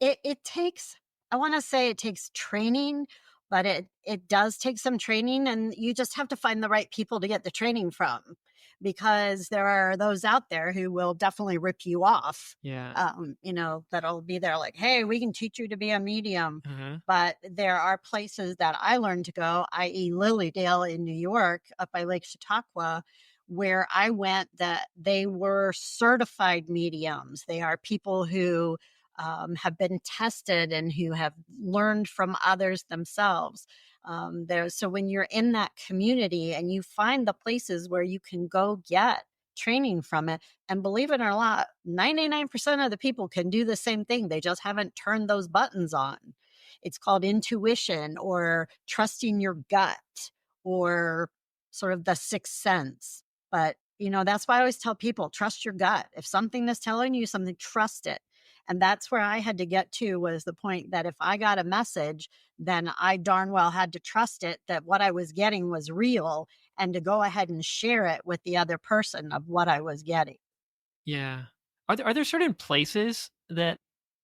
It takes, I wanna say it takes training, but it does take some training, and you just have to find the right people to get the training from, because there are those out there who will definitely rip you off, Yeah. that'll be there like, "Hey, we can teach you to be a medium." Uh-huh. But there are places that I learned to go, i.e. Lilydale in New York, up by Lake Chautauqua, where I went, that they were certified mediums. They are people who have been tested and who have learned from others themselves. So when you're in that community and you find the places where you can go get training from it, and believe it or not, 99% of the people can do the same thing. They just haven't turned those buttons on. It's called intuition or trusting your gut or sort of the sixth sense. But, that's why I always tell people, trust your gut. If something is telling you something, trust it. And that's where I had to get to, was the point that if I got a message, then I darn well had to trust it, that what I was getting was real, and to go ahead and share it with the other person of what I was getting. Yeah. Are there certain places that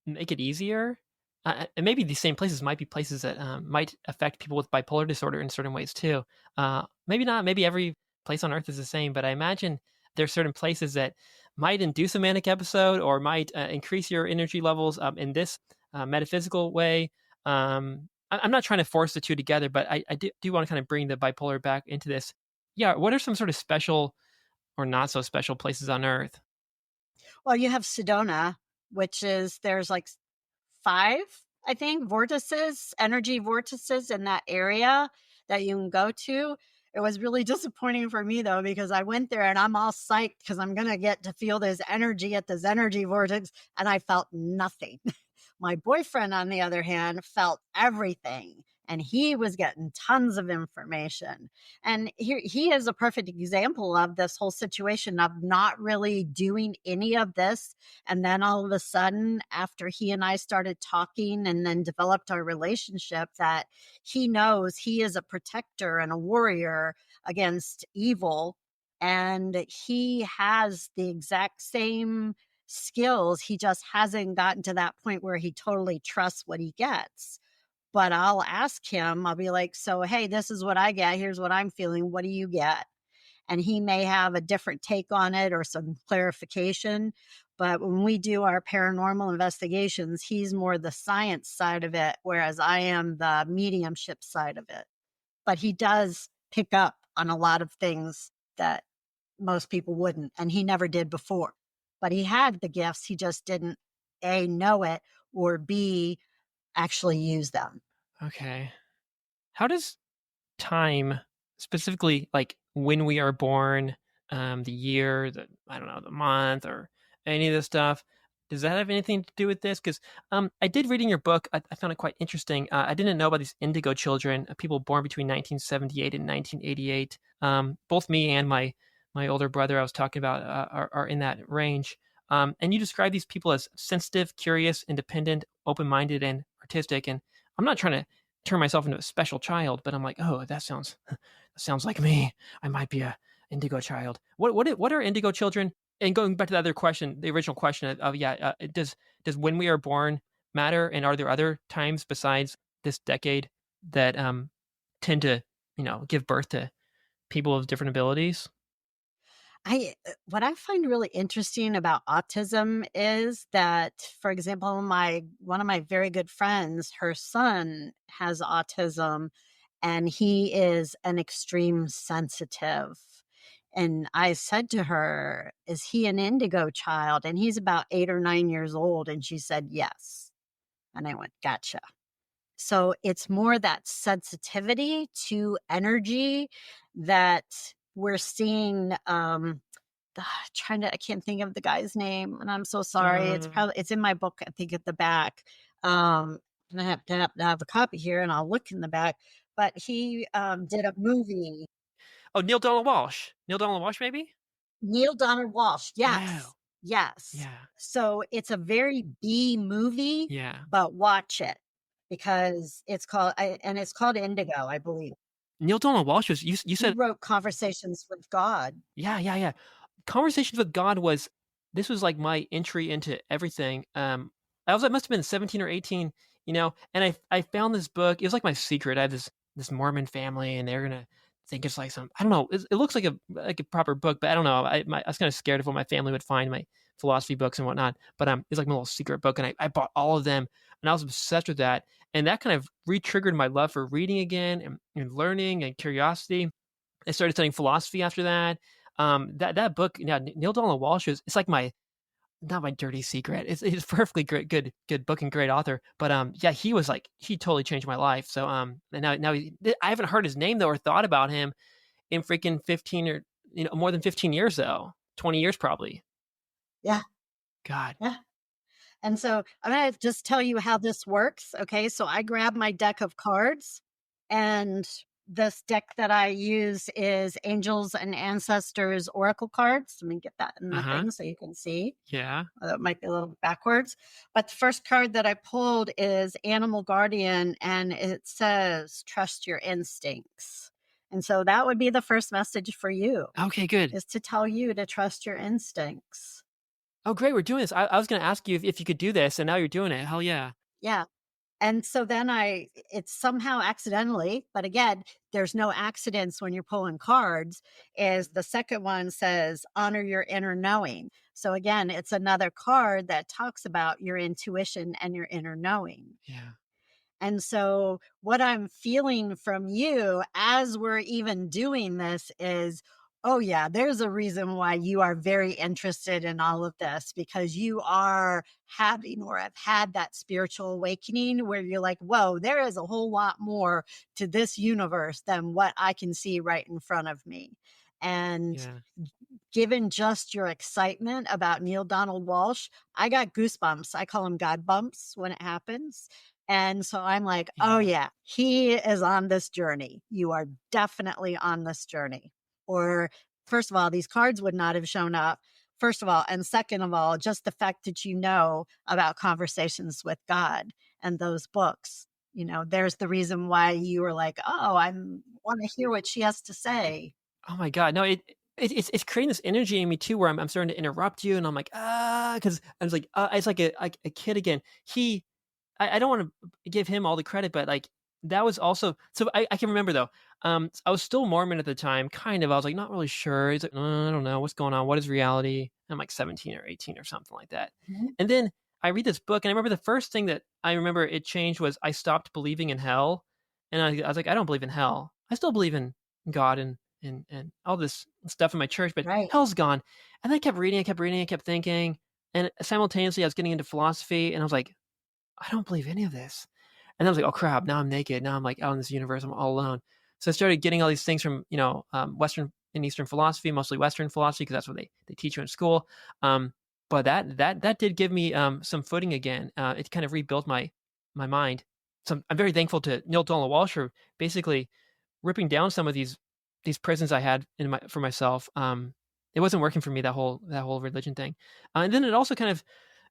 make it easier? And maybe these same places might be places that might affect people with bipolar disorder in certain ways too. Maybe not. Maybe every place on Earth is the same, but I imagine there are certain places that might induce a manic episode or might increase your energy levels in this metaphysical way. I'm not trying to force the two together, but I do want to kind of bring the bipolar back into this. Yeah. What are some sort of special or not so special places on Earth? Well, you have Sedona, which is, there's like five, I think, vortices, energy vortices in that area that you can go to. It was really disappointing for me though, because I went there and I'm all psyched because I'm going to get to feel this energy at this energy vortex, and I felt nothing. My boyfriend, on the other hand, felt everything, and he was getting tons of information. And he is a perfect example of this whole situation of not really doing any of this. And then all of a sudden, after he and I started talking and then developed our relationship, that he knows he is a protector and a warrior against evil. And he has the exact same skills. He just hasn't gotten to that point where he totally trusts what he gets. But I'll ask him, I'll be like, "So, hey, this is what I get. Here's what I'm feeling. What do you get?" And he may have a different take on it or some clarification. But when we do our paranormal investigations, he's more the science side of it, whereas I am the mediumship side of it. But he does pick up on a lot of things that most people wouldn't, and he never did before. But he had the gifts, he just didn't A, know it, or B, actually use them. Okay. How does time, specifically like when we are born, the year, the I don't know, the month, or any of this stuff. Does that have anything to do with this? Because I did read in your book, I found it quite interesting. I didn't know about these indigo children, people born between 1978 and 1988. Both me and my older brother I was talking about are in that range. And you describe these people as sensitive, curious, independent, open-minded, and artistic. And I'm not trying to turn myself into a special child, but I'm like, oh, that sounds like me. I might be a indigo child. What are indigo children? And going back to the other question, the original question of yeah, does when we are born matter? And are there other times besides this decade that tend to give birth to people with different abilities? What I find really interesting about autism is that, for example, my one of my very good friends, her son has autism, and he is an extreme sensitive. And I said to her, "Is he an indigo child?" And he's about 8 or 9 years old. And she said, "Yes." And I went, "Gotcha." So it's more that sensitivity to energy that we're seeing. I can't think of the guy's name, and I'm so sorry. Uh, It's in my book, I think, at the back. and I have a copy here, and I'll look in the back. But he did a movie. Oh, Neale Donald Walsch. Neale Donald Walsch, maybe? Neale Donald Walsch. Oh, Yes, yes. yeah, So it's a very B movie, yeah. but watch it because it's called Indigo, I believe. Neale Donald Walsch was you He said wrote Conversations with God. yeah, yeah, yeah. Conversations with God was this was like my entry into everything. I must have been 17 or 18, and I found this book. It was like my secret. I had this Mormon family, and they're gonna think it's like some I don't know. It looks like a proper book, but I don't know. I was kind of scared of what my family would find my philosophy books and whatnot. But it's like my little secret book, and I bought all of them, and I was obsessed with that. And that kind of re-triggered my love for reading again and learning and curiosity. I started studying philosophy after that. That book, yeah, Neale Donald Walsch is it's like my not my dirty secret. It's perfectly great, good book and great author. But yeah, he totally changed my life. So and I haven't heard his name though or thought about him in freaking 15 or more than 15 years though, 20 years probably. Yeah, God. yeah. And so I'm going to just tell you how this works. Okay. So I grab my deck of cards, and this deck that I use is Angels and Ancestors Oracle cards. Let me get that in Uh the huh. thing so you can see. Yeah. It might be a little backwards. But the first card that I pulled is Animal Guardian, and it says, trust your instincts. And so that would be the first message for you, Okay. Good. is to tell you to trust your instincts. Oh, great. We're doing this. I was going to ask you if you could do this, and now you're doing it. Hell yeah. Yeah. And so then it's somehow accidentally, but again, there's no accidents when you're pulling cards, is the second one says, honor your inner knowing. So again, it's another card that talks about your intuition and your inner knowing. Yeah. And so, what I'm feeling from you as we're even doing this is, oh, yeah, there's a reason why you are very interested in all of this, because you are having or have had that spiritual awakening where you're like, whoa, there is a whole lot more to this universe than what I can see right in front of me. And Yeah. given just your excitement about Neale Donald Walsch, I got goosebumps. I call them God bumps when it happens. And so I'm like, oh, Yeah. yeah, he is on this journey. You are definitely on this journey. Or, first of all, these cards would not have shown up. First of all, and second of all, just the fact that you know about Conversations with God and those books, there's the reason why you were like, oh, I want to hear what she has to say. Oh my god, no, it's creating this energy in me too, where I'm starting to interrupt you, and I'm like, because I was like, it's like a kid again. I don't want to give him all the credit, but like that was also so I can remember though. I was still Mormon at the time, kind of. I was like not really sure. He's like, I don't know what's going on. What is reality? I'm like 17 or 18 or something like that. Mhm. And then I read this book, and I remember the first thing that I remember it changed was I stopped believing in hell, and I was like, I don't believe in hell. I still believe in God and all this stuff in my church, but Right. hell's gone. And I kept reading, I kept thinking, and simultaneously I was getting into philosophy, and I was like, I don't believe any of this. And I was like, oh crap, now I'm naked. Now I'm like out in this universe. I'm all alone. So I started getting all these things from, Western and Eastern philosophy, mostly Western philosophy, because that's what they teach you in school. But that did give me some footing again. It kind of rebuilt my mind. So I'm very thankful to Neale Donald Walsch for basically ripping down some of these prisons I had for myself. It wasn't working for me, that whole religion thing. And then it also kind of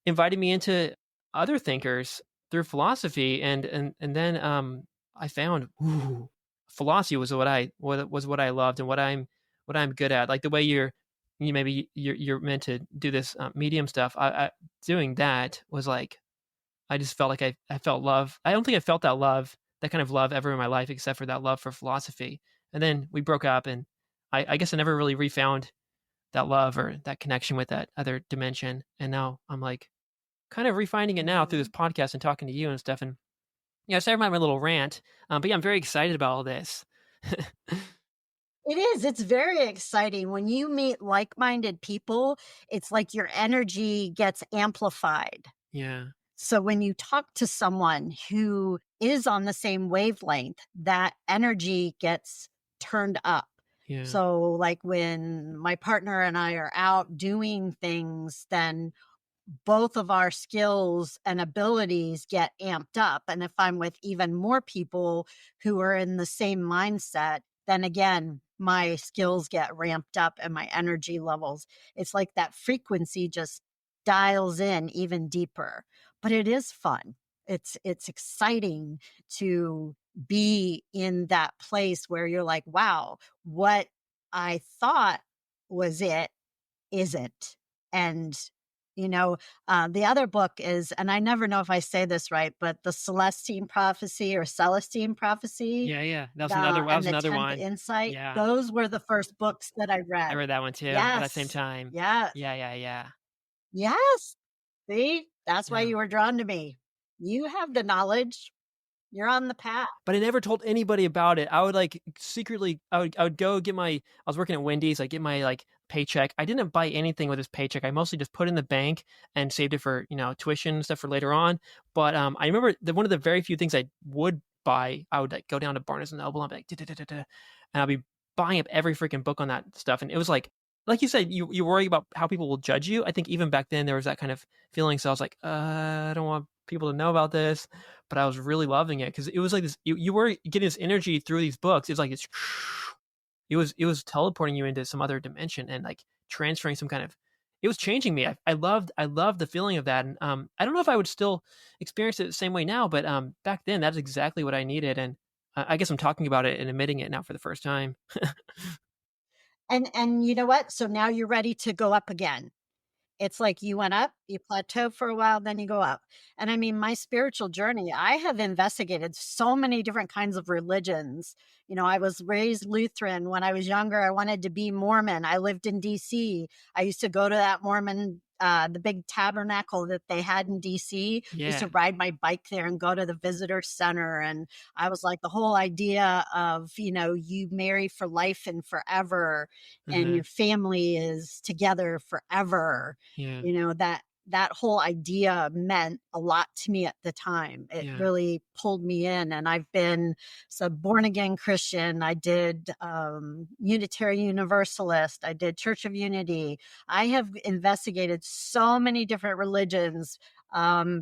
invited me into other thinkers through philosophy, and then I found philosophy was what I loved and what I'm good at. Like the way you're meant to do this medium stuff. I doing that was like I just felt like I felt love. I don't think I felt that kind of love ever in my life, except for that love for philosophy. And then we broke up, and I guess I never really refound that love or that connection with that other dimension. And now I'm like kind of refining it now through this Mhm. podcast and talking to you and stuff. And yeah, sorry about my little rant, but yeah, I'm very excited about all this. It is. It's very exciting. When you meet like minded people, it's like your energy gets amplified. Yeah, So when you talk to someone who is on the same wavelength, that energy gets turned up. yeah, So, like when my partner and I are out doing things, then both of our skills and abilities get amped up. And if I'm with even more people who are in the same mindset, then again, my skills get ramped up and my energy levels. It's like that frequency just dials in even deeper. But it is fun. It's exciting to be in that place where you're like, wow, what I thought was it isn't. And, the other book is, and I never know if I say this right, but the Celestine Prophecy or Celestine Prophecy, Yeah, yeah. That and was the another 10th one. Insight. Yeah. Those were the first books that I I read. read that one too at that same Yes. time. Yes. Yeah, yeah, yeah. Yes. See, that's why Yeah. you were drawn to me. You have the knowledge. You're on the path. But I never told anybody about it. I would, like, secretly I would go get my I was working at Wendy's, I get my, like, paycheck. I didn't buy anything with this paycheck. I mostly just put it in the bank and saved it for, tuition and stuff for later on. But, I remember that one of the very few things I would buy, I would, like, go down to Barnes& and Noble and be like, "Da, da, da, da, da," and I'll be buying up every freaking book on that stuff, and it was like you said, you worry about how people will judge you. I think even back then there was that kind of feeling, so I was like, I don't want people to know about this," but I was really loving it because it was like this. You were getting this energy through these books. It's like it was teleporting you into some other dimension and like transferring some kind of. It was changing me. I loved the feeling of that, and I don't know if I would still experience it the same way now, but back then that's exactly what I needed, and I guess I'm talking about it and admitting it now for the first time. And you know what? So now you're ready to go up again. It's like you went up, you plateau for a while, then you go up. And I mean, my spiritual journey, I have investigated so many different kinds of religions. I was raised Lutheran. When I was younger, I wanted to be Mormon. I lived in DC. I used to go to that Mormon, the big tabernacle that they had in DC. I used Yeah. to ride my bike there and go to the visitor center. And I was like, the whole idea of, you marry for life and forever, and Uh-huh. your family is together forever. Yeah. That whole idea meant a lot to me at the time. It Yeah. really pulled me in, and I've been so born again Christian. I did Unitarian Universalist. I did Church of Unity. I have investigated so many different religions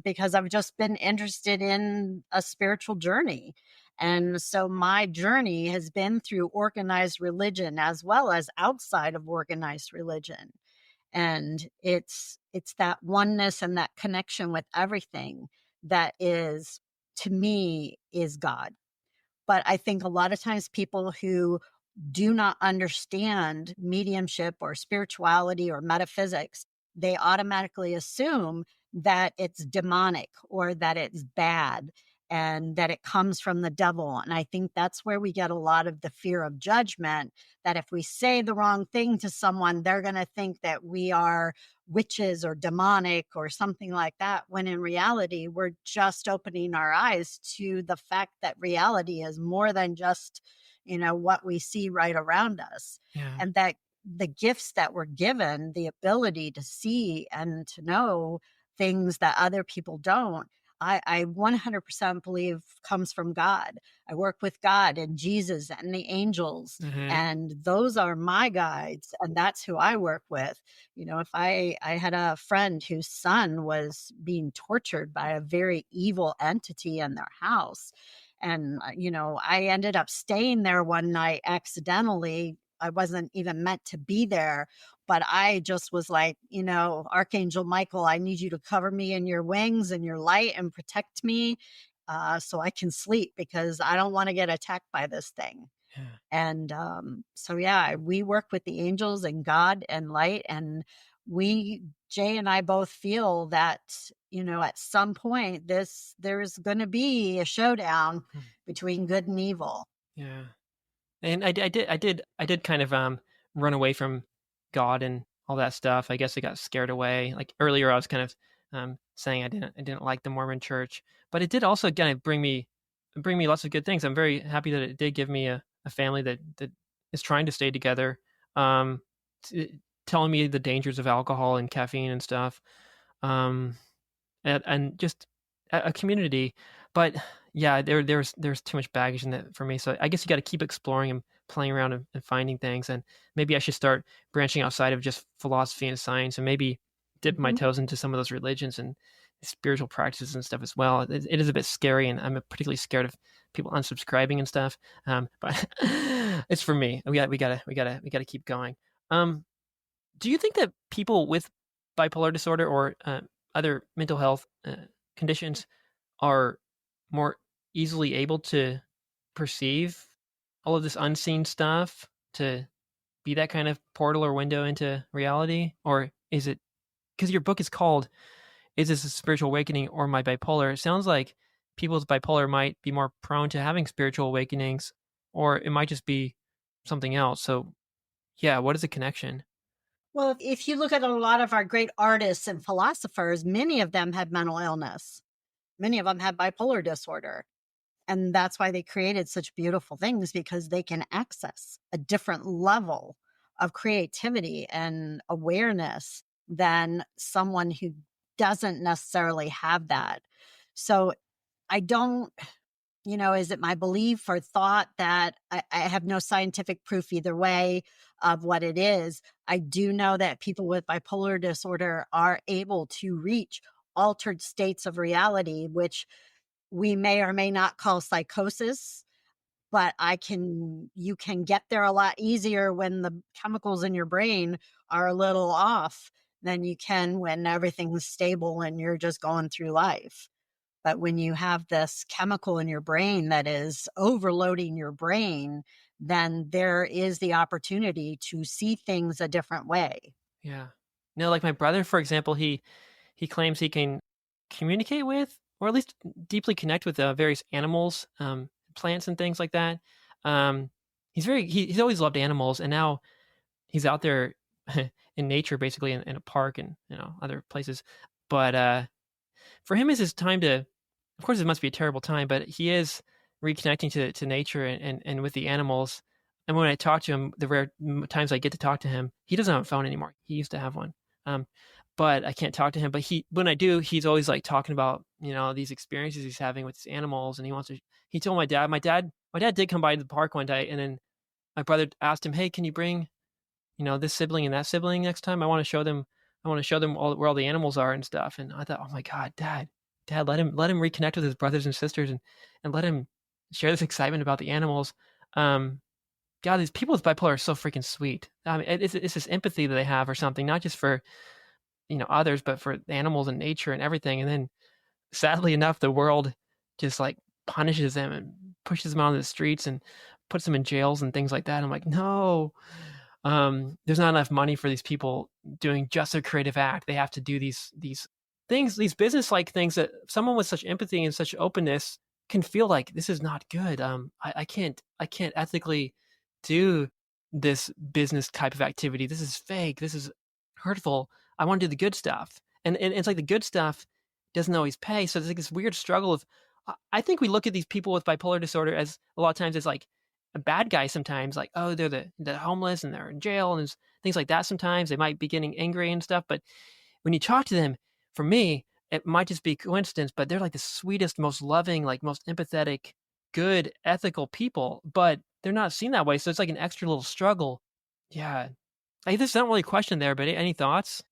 because I've just been interested in a spiritual journey. And so my journey has been through organized religion as well as outside of organized religion. And it's that oneness and that connection with everything that is, to me, is God. But I think a lot of times people who do not understand mediumship or spirituality or metaphysics, they automatically assume that it's demonic or that it's bad and that it comes from the devil. And I think that's where we get a lot of the fear of judgment, that if we say the wrong thing to someone, they're going to think that we are witches or demonic or something like that, when in reality, we're just opening our eyes to the fact that reality is more than just what we see right around us. Yeah. And that the gifts that we're given, the ability to see and to know things that other people don't, I 100% believe comes from God. I work with God and Jesus and the angels, Uh-huh. and those are my guides, and that's who I work with. If I had a friend whose son was being tortured by a very evil entity in their house, and, I ended up staying there one night accidentally. I wasn't even meant to be there, but I just was like, Archangel Michael, I need you to cover me in your wings and your light and protect me so I can sleep, because I don't want to get attacked by this thing. Yeah. And so, yeah, we work with the angels and God and light. And Jay and I both feel that, at some point, there's going to be a showdown Hmm. between good and evil. Yeah. And I did kind of run away from God and all that stuff. I guess I got scared away. Like earlier I was kind of saying I didn't like the Mormon church, but it did also kind of bring me lots of good things. I'm very happy that it did give me a family that is trying to stay together. Um Telling me the dangers of alcohol and caffeine and stuff. Um and just a community. But yeah, there's too much baggage in that for me. So I guess you got to keep exploring and playing around and finding things. And maybe I should start branching outside of just philosophy and science, and maybe dip my Mhm. toes into some of those religions and spiritual practices and stuff as well. It is a bit scary, and I'm particularly scared of people unsubscribing and stuff. But it's for me. We gotta keep going. Um, do you think that people with bipolar disorder or other mental health conditions are more easily able to perceive all of this unseen stuff, to be that kind of portal or window into reality? Or is it because your book is called "Is This a Spiritual Awakening or My Bipolar?" It sounds like people with bipolar might be more prone to having spiritual awakenings, or it might just be something else. So, yeah, what is the connection? Well, if you look at a lot of our great artists and philosophers, many of them had mental illness. Many of them had bipolar disorder. And that's why they created such beautiful things, because they can access a different level of creativity and awareness than someone who doesn't necessarily have that. So I don't, is it my belief or thought that I have no scientific proof either way of what it is? I do know that people with bipolar disorder are able to reach altered states of reality, which we may or may not call psychosis, but you can get there a lot easier when the chemicals in your brain are a little off than you can when everything's stable and you're just going through life. But when you have this chemical in your brain that is overloading your brain, then there is the opportunity to see things a different way. Yeah. No, like my brother, for example, he claims he can communicate with, or at least deeply connect with various animals, plants, and things like that. He's always loved animals, and now he's out there in nature, basically in a park and other places. But for him, is his time to. Of course, it must be a terrible time, but he is reconnecting to nature and with the animals. And when I talk to him, the rare times I get to talk to him, he doesn't have a phone anymore. He used to have one, um, but I can't talk to him. But when I do, he's always like talking about these experiences he's having with these animals, and he wants to. He told my dad. My dad did come by to the park one day, and then my brother asked him, "Hey, can you bring this sibling and that sibling next time? I want to show them. I want to show them where all the animals are and stuff." And I thought, oh my god, dad, let him reconnect with his brothers and sisters, and let him share this excitement about the animals. um God, these people with bipolar are so freaking sweet. I mean, it's this empathy that they have or something, not just for others, but for animals and nature and everything. And then sadly enough, the world just like punishes them and pushes them out on the streets and puts them in jails and things like that. I'm like, no. There's not enough money for these people doing just a creative act. They have to do these things, these business like things that someone with such empathy and such openness can feel like this is not good. I can't ethically do this business type of activity. This is fake. This is hurtful. I want to do the good stuff, and it's like the good stuff doesn't always pay. So there's like this weird struggle of. I think we look at these people with bipolar disorder as a lot of times as like a bad guy sometimes, like, oh, they're the homeless and they're in jail and there's things like that. Sometimes they might be getting angry and stuff, but when you talk to them, for me, it might just be coincidence, but they're like the sweetest, most loving, like most empathetic, good, ethical people, but they're not seen that way. So it's like an extra little struggle. Yeah. This is not really a question there, but any thoughts?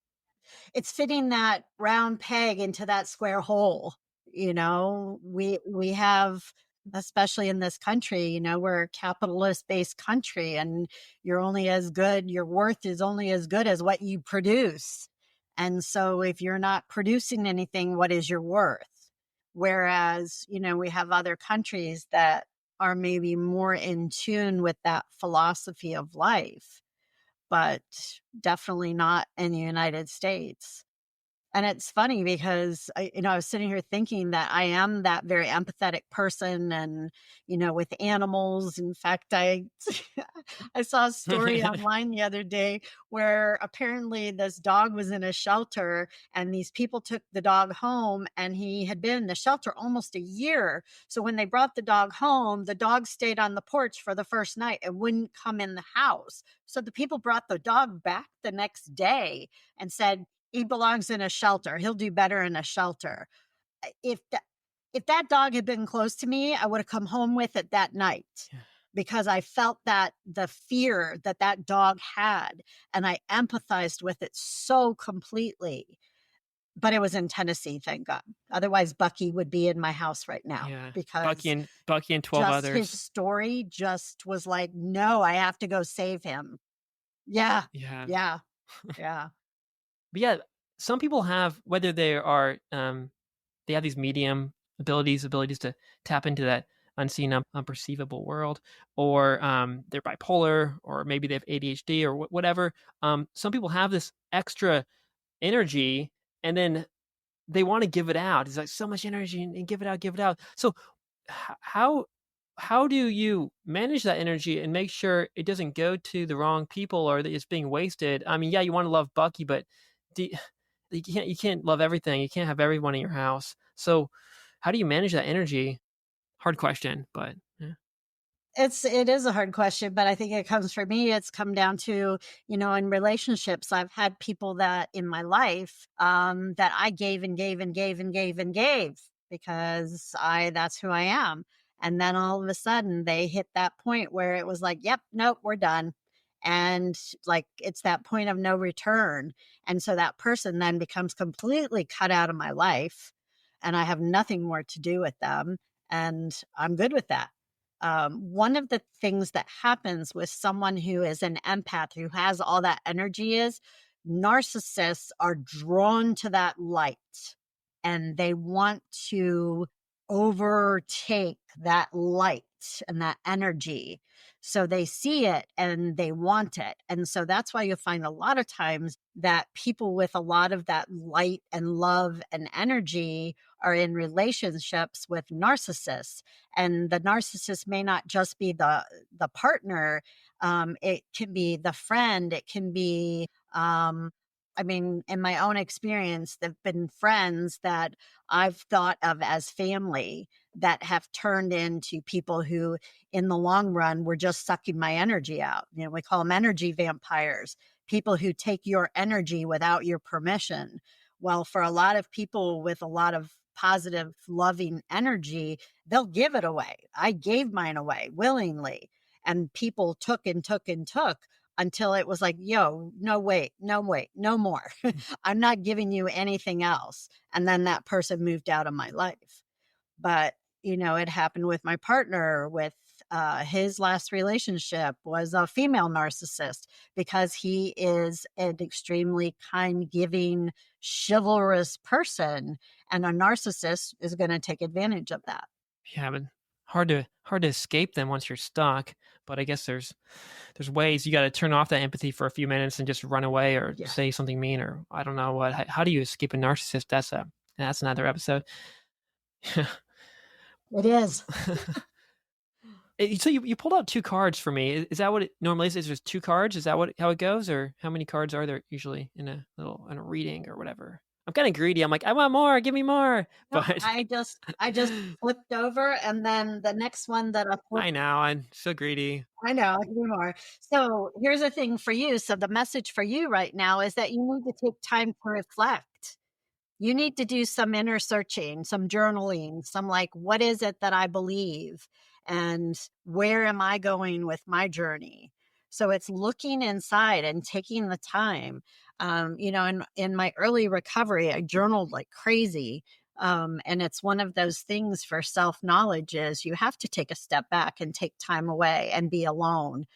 It's fitting that round peg into that square hole. We have, especially in this country, we're a capitalist based country, and your worth is only as good as what you produce. And so if you're not producing anything, what is your worth? Whereas, we have other countries that are maybe more in tune with that philosophy of life, but definitely not in the United States. And it's funny because I was sitting here thinking that I am that very empathetic person, and, with animals. In fact, I saw a story online the other day where apparently this dog was in a shelter, and these people took the dog home, and he had been in the shelter almost a year. So when they brought the dog home, the dog stayed on the porch for the first night and wouldn't come in the house. So the people brought the dog back the next day and said, he belongs in a shelter. He'll do better in a shelter. If that dog had been close to me, I would have come home with it that night. because I felt that the fear that that dog had, and I empathized with it so completely. But it was in Tennessee, thank God. Otherwise, Bucky would be in my house right now Yeah. because Bucky and 12 just his others. story just was like, no, I have to go save him. Yeah, Yeah. yeah, yeah. But yeah, some people have, whether they are they have these medium abilities to tap into that unseen, unperceivable world, or they're bipolar, or maybe they have ADHD or whatever. Some people have this extra energy, and then they want to give it out. It's like so much energy, and give it out, give it out. So how how do you manage that energy and make sure it doesn't go to the wrong people or that it's being wasted? I mean, yeah, you want to love Bucky, but do, you can't love everything. You can't have everyone in your house. So how do you manage that energy? Hard question, but yeah. It is a hard question, but I think it comes for me, it's come down to, in relationships, I've had people that in my life, that I gave and gave and gave and gave and gave because that's who I am. And then all of a sudden they hit that point where it was like, yep, nope, we're done. And like, it's that point of no return. And so that person then becomes completely cut out of my life and I have nothing more to do with them. And I'm good with that. One of the things that happens with someone who is an empath, who has all that energy, is narcissists are drawn to that light and they want to overtake that light and that energy. So they see it and they want it. And so that's why you find a lot of times that people with a lot of that light and love and energy are in relationships with narcissists. And the narcissist may not just be the partner. It can be the friend. It can be, I mean, in my own experience, there've been friends that I've thought of as family that have turned into people who, in the long run, were just sucking my energy out. We call them energy vampires, people who take your energy without your permission. Well, for a lot of people with a lot of positive, loving energy, they'll give it away. I gave mine away willingly, and people took and took and took until it was like, yo, no, wait, no more. I'm not giving you anything else. And then that person moved out of my life. But, it happened with my partner with his last relationship was a female narcissist because he is an extremely kind, giving, chivalrous person. And a narcissist is going to take advantage of that. Yeah, but hard to escape them once you're stuck. But I guess there's ways. You got to turn off that empathy for a few minutes and just run away or Yeah, say something mean, or I don't know what. How do you escape a narcissist? That's another episode. it is. So you pulled out two cards for me. Is that what it normally is? Is there two cards? Is that how it goes, or how many cards are there usually in a reading or whatever? I'm kind of greedy. I'm like, I want more. Give me more. No, But I just flipped over, and then the next one that I flipped, I know I'm so greedy. I know, I'll give you more. So here's the thing for you. So the message for you right now is that you need to take time to reflect. You need to do some inner searching, some journaling, some like, what is it that I believe? And where am I going with my journey? So it's looking inside and taking the time. In my early recovery, I journaled like crazy. And it's one of those things for self-knowledge is you have to take a step back and take time away and be alone.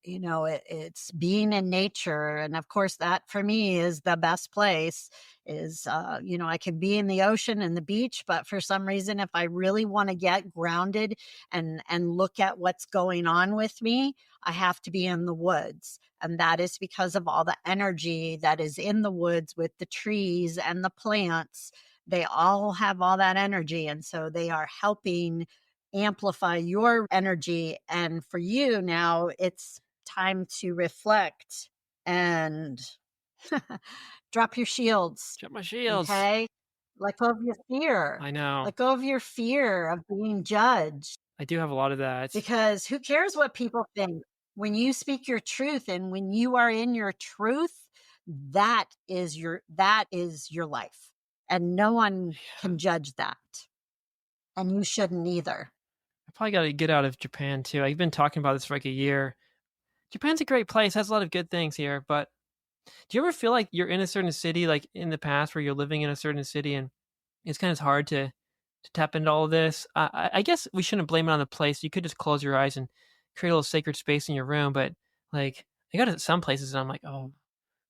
It's being in nature. And of course, that for me is the best place is, I can be in the ocean and the beach, but for some reason, if I really want to get grounded and look at what's going on with me, I have to be in the woods. And that is because of all the energy that is in the woods with the trees and the plants. They all have all that energy. And so they are helping amplify your energy. And for you now, it's time to reflect and drop your shields. Shut my shields. Okay. Let go of your fear. I know. Let go of your fear of being judged I do have a lot of that. because who cares what people think? When you speak your truth and when you are in your truth, that is your life. And no one Yeah. can judge that. And you shouldn't either. I probably got to get out of Japan too. I've been talking about this for like a year. Japan's a great place, has a lot of good things here, but do you ever feel like you're in a certain city, like in the past, where you're living in a certain city, and it's kind of hard to tap into all of this? I guess we shouldn't blame it on the place. You could just close your eyes and create a little sacred space in your room. But like, I go to some places and I'm like, oh,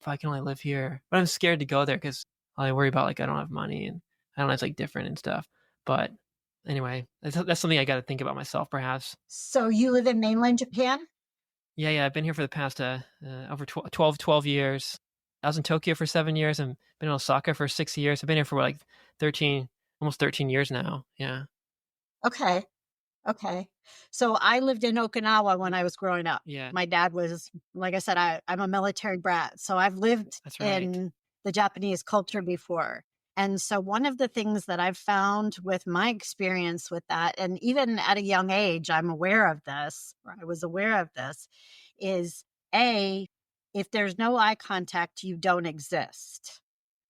if I can only live here, but I'm scared to go there because I worry about like I don't have money and I don't know, it's like different and stuff. But anyway, that's something I got to think about myself, perhaps. So you live in mainland Japan? Yeah, yeah. I've been here for the past over 12 years. I was in Tokyo for 7 years and been in Osaka for 6 years. I've been here for like 13, almost 13 years now. Yeah. Okay. Okay. So I lived in Okinawa when I was growing up. Yeah. My dad was, like I said, I'm a military brat. So I've lived That's right. in the Japanese culture before. And so one of the things that I've found with my experience with that, and even at a young age, I'm aware of this, or I was aware of this, is A, if there's no eye contact, you don't exist.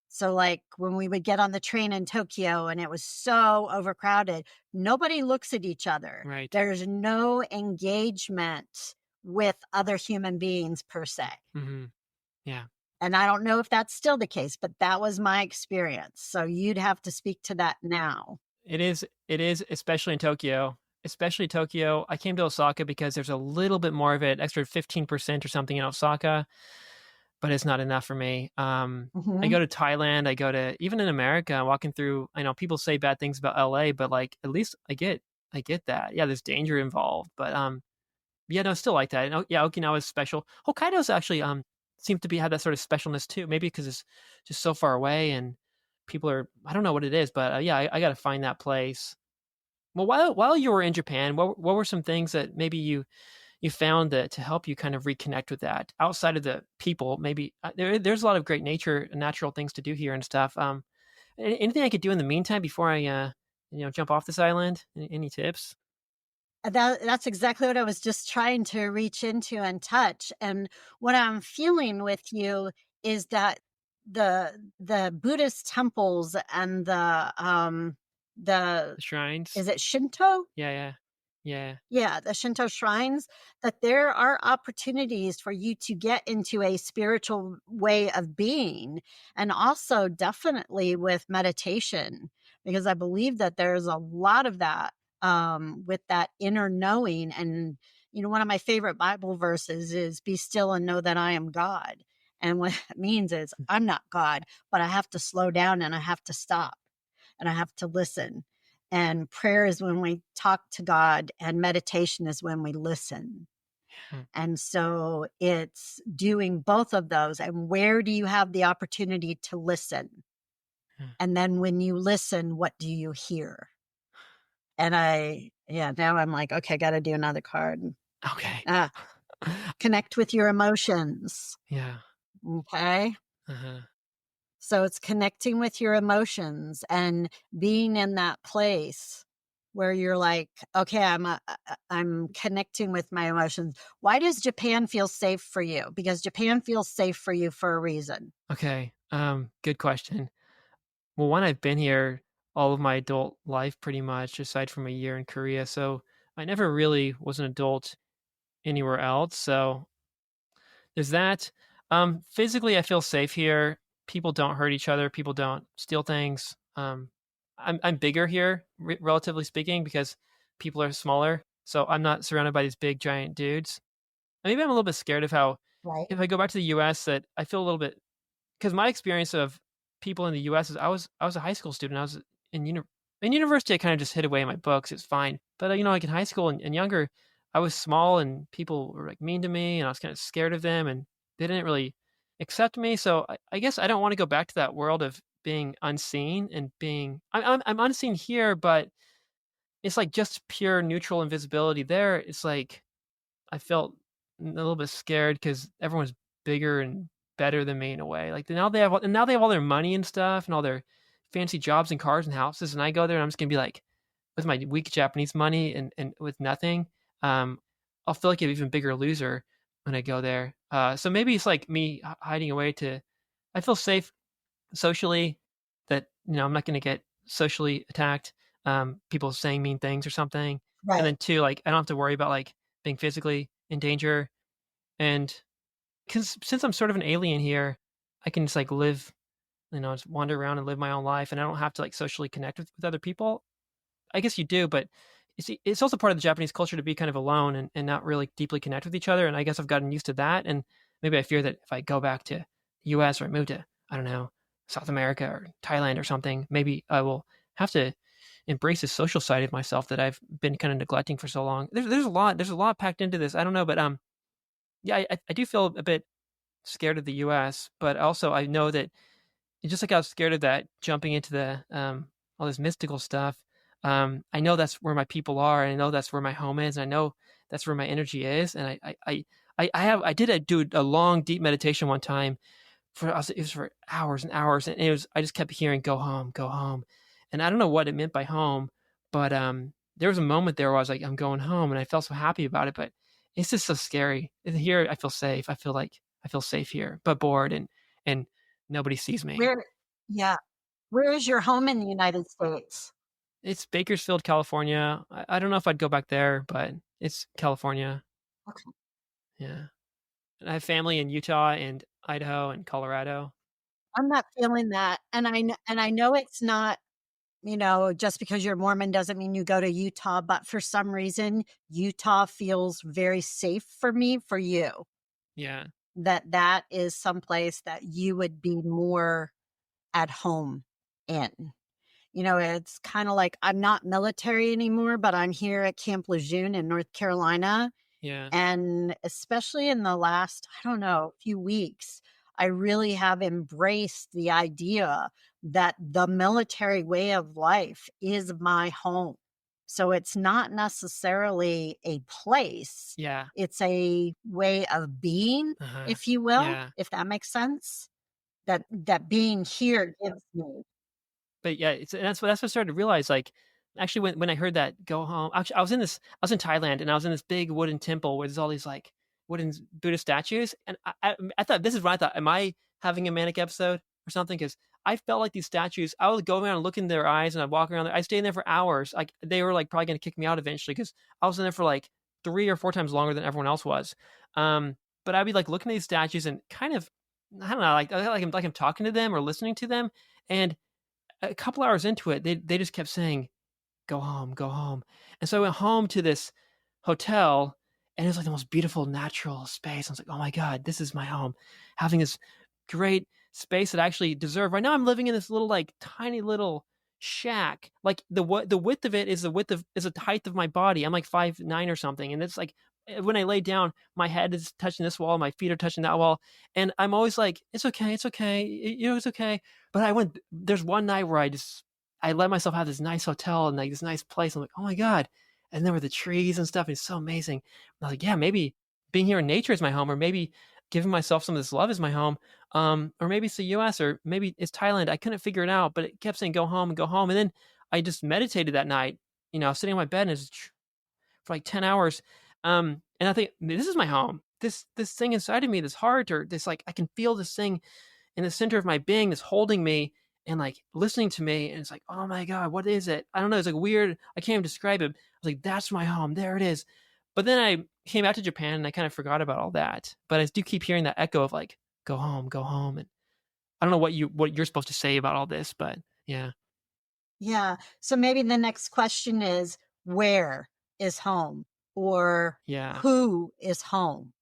So, like when we would get on the train in Tokyo and it was so overcrowded, nobody looks at each other. Right. There's no engagement with other human beings per se. Hmm. Yeah. And I don't know if that's still the case, but that was my experience. So you'd have to speak to that now. It is. It is, especially in Tokyo. Especially Tokyo. I came to Osaka because there's a little bit more of it, extra 15% or something in Osaka, but it's not enough for me. I Hmm. go to Thailand. I go to even in America. Walking through, I know people say bad things about LA, but like at least I get that. Yeah, there's danger involved, but yeah, no, still like that. And, yeah, Okinawa is special. Hokkaido's actually seems to be have that sort of specialness too. Maybe because it's just so far away and people are I don't know what it is, but yeah, I got to find that place. Well, while you were in Japan, what were some things that maybe you found that to help you kind of reconnect with that outside of the people? Maybe there's a lot of great natural things to do here and stuff. Anything I could do in the meantime before I jump off this island? Any tips? That's exactly what I was just trying to reach into and touch. And what I'm feeling with you is that the Buddhist temples and the The shrines? is it Shinto? Yeah, yeah, yeah. Yeah, the Shinto shrines, that there are opportunities for you to get into a spiritual way of being, and also definitely with meditation, because I believe that there's a lot of that with that inner knowing. And, one of my favorite Bible verses is be still and know that I am God. And what it means is I'm not God, but I have to slow down and I have to stop and I have to listen. And prayer is when we talk to God, and meditation is when we listen. Hmm, And so it's doing both of those. And where do you have the opportunity to listen? hmm. And then when you listen, what do you hear? And now I'm like, okay, got to do another card. Okay. Ah, connect with your emotions. Yeah. Okay. Uh-huh. So it's connecting with your emotions and being in that place where you're like, okay, I'm connecting with my emotions. Why does Japan feel safe for you? Because Japan feels safe for you for a reason. Okay. Good question. Well, one, I've been here all of my adult life pretty much, aside from a year in Korea. So I never really was an adult anywhere else. So there's that. Physically, I feel safe here. People don't hurt each other. People don't steal things. I'm bigger here, relatively speaking, because people are smaller. So I'm not surrounded by these big giant dudes. Maybe I'm a little bit scared of how, Right. if I go back to the U.S., that I feel a little bit because my experience of people in the U.S. is I was a high school student. I was in university. I kind of just hid away in my books. It's fine, but like in high school and younger, I was small and people were like mean to me, and I was kind of scared of them, and they didn't really accept me. So I guess I don't want to go back to that world of being unseen and being I'm unseen here, but it's like just pure neutral invisibility. There, it's like I felt a little bit scared because everyone's bigger and better than me in a way. Like now they have all their money and stuff and all their fancy jobs and cars and houses, and I go there and I'm just gonna be like with my weak Japanese money and with nothing. Um, I'll feel like an even bigger loser when I go there. So maybe it's like me hiding away to. I feel safe socially that I'm not gonna get socially attacked. People saying mean things or something. and Right. then 2, like, I don't have to worry about, like, being physically in danger, and because since I'm sort of an alien here, I can just, like, live, just wander around and live my own life, and I don't have to, like, socially connect with other people. I guess you do, but it's also part of the Japanese culture to be kind of alone and not really deeply connect with each other, and I guess I've gotten used to that, and maybe I fear that if I go back to the US or I move to, I don't know, South America or Thailand or something, maybe I will have to embrace this social side of myself that I've been kind of neglecting for so long. There's a lot packed into this. I don't know, but yeah, I do feel a bit scared of the US, but also I know that just like I was scared of that jumping into the all this mystical stuff. I know that's where my people are, and I know that's where my home is, and I know that's where my energy is. And I did do a long deep meditation one time it was for hours and hours, and I just kept hearing go home, and I don't know what it meant by home, but there was a moment there where I was like, I'm going home, and I felt so happy about it, but it's just so scary. And here I feel safe. I feel like I feel safe here, but bored, and nobody sees me. Where yeah. Where is your home in the United States? It's Bakersfield, California. I don't know if I'd go back there, but it's California. Okay. Yeah. And I have family in Utah and Idaho and Colorado. I'm not feeling that, and I know it's not, just because you're Mormon doesn't mean you go to Utah, but for some reason, Utah feels very safe for me for you. Yeah. That is someplace that you would be more at home in. It's kinda like I'm not military anymore, but I'm here at Camp Lejeune in North Carolina. Yeah. And especially in the last, I don't know, few weeks, I really have embraced the idea that the military way of life is my home. So it's not necessarily a place, Yeah. it's a way of being, Uh-huh. if you will, Yeah. if that makes sense, that being here gives me. But yeah, that's what I started to realize. Like, actually, when I heard that go home, actually, I was in Thailand, and I was in this big wooden temple where there's all these like wooden Buddhist statues, and I thought this is what I thought. Am I having a manic episode or something? Because I felt like these statues. I would go around and look in their eyes, and I'd walk around there. I stayed in there for hours. Like they were like probably going to kick me out eventually because I was in there for like 3 or 4 times longer than everyone else was. But I'd be like looking at these statues and kind of, I don't know, like I'm talking to them or listening to them, and a couple hours into it, they just kept saying, go home." And so I went home to this hotel, and it was like the most beautiful natural space. I was like, "Oh my god, this is my home." Having this great space that I actually deserve. Right now, I'm living in this little, like, tiny little shack. Like the width of it is the height of my body. I'm like 5'9" or something, and it's like when I lay down, my head is touching this wall, my feet are touching that wall, and I'm always like, "It's okay, it's okay, it's okay." But there's one night where I let myself have this nice hotel and like this nice place. I'm like, oh my God. And there were the trees and stuff. And it's so amazing. And I was like, yeah, maybe being here in nature is my home, or maybe giving myself some of this love is my home. Or maybe it's the US, or maybe it's Thailand. I couldn't figure it out, but it kept saying go home and go home. And then I just meditated that night, I was sitting on my bed, and it's for like 10 hours. And I think this is my home. This thing inside of me, this heart, or this, like, I can feel this thing in the center of my being that's holding me and like listening to me. And it's like, oh my God, what is it? I don't know. It's like weird. I can't even describe it. I was like, that's my home. There it is. But then I came back to Japan and I kind of forgot about all that. But I do keep hearing that echo of like, go home, go home. And I don't know what you're supposed to say about all this, but yeah. Yeah. So maybe the next question is, where is home? Or Yeah. who is home?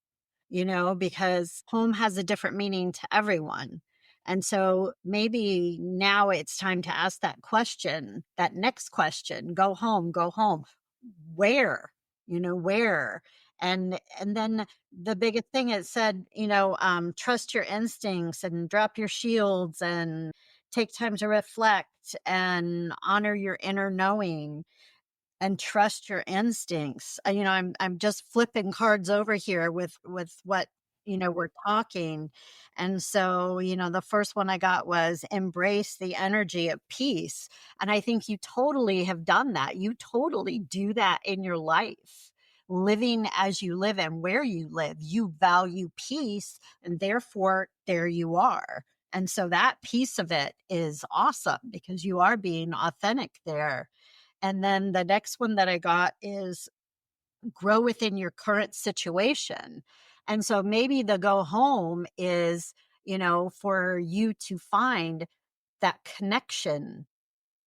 Because home has a different meaning to everyone. And so maybe now it's time to ask that question, that next question, go home, go home. Where? Where? And then the biggest thing it said, trust your instincts and drop your shields and take time to reflect and honor your inner knowing and trust your instincts. I'm just flipping cards over here with what we're talking. And so, the first one I got was embrace the energy of peace. And I think you totally have done that. You totally do that in your life. Living as you live and where you live, you value peace, and therefore there you are. And so that piece of it is awesome because you are being authentic there. And then the next one that I got is grow within your current situation. And so maybe the go home is, for you to find that connection.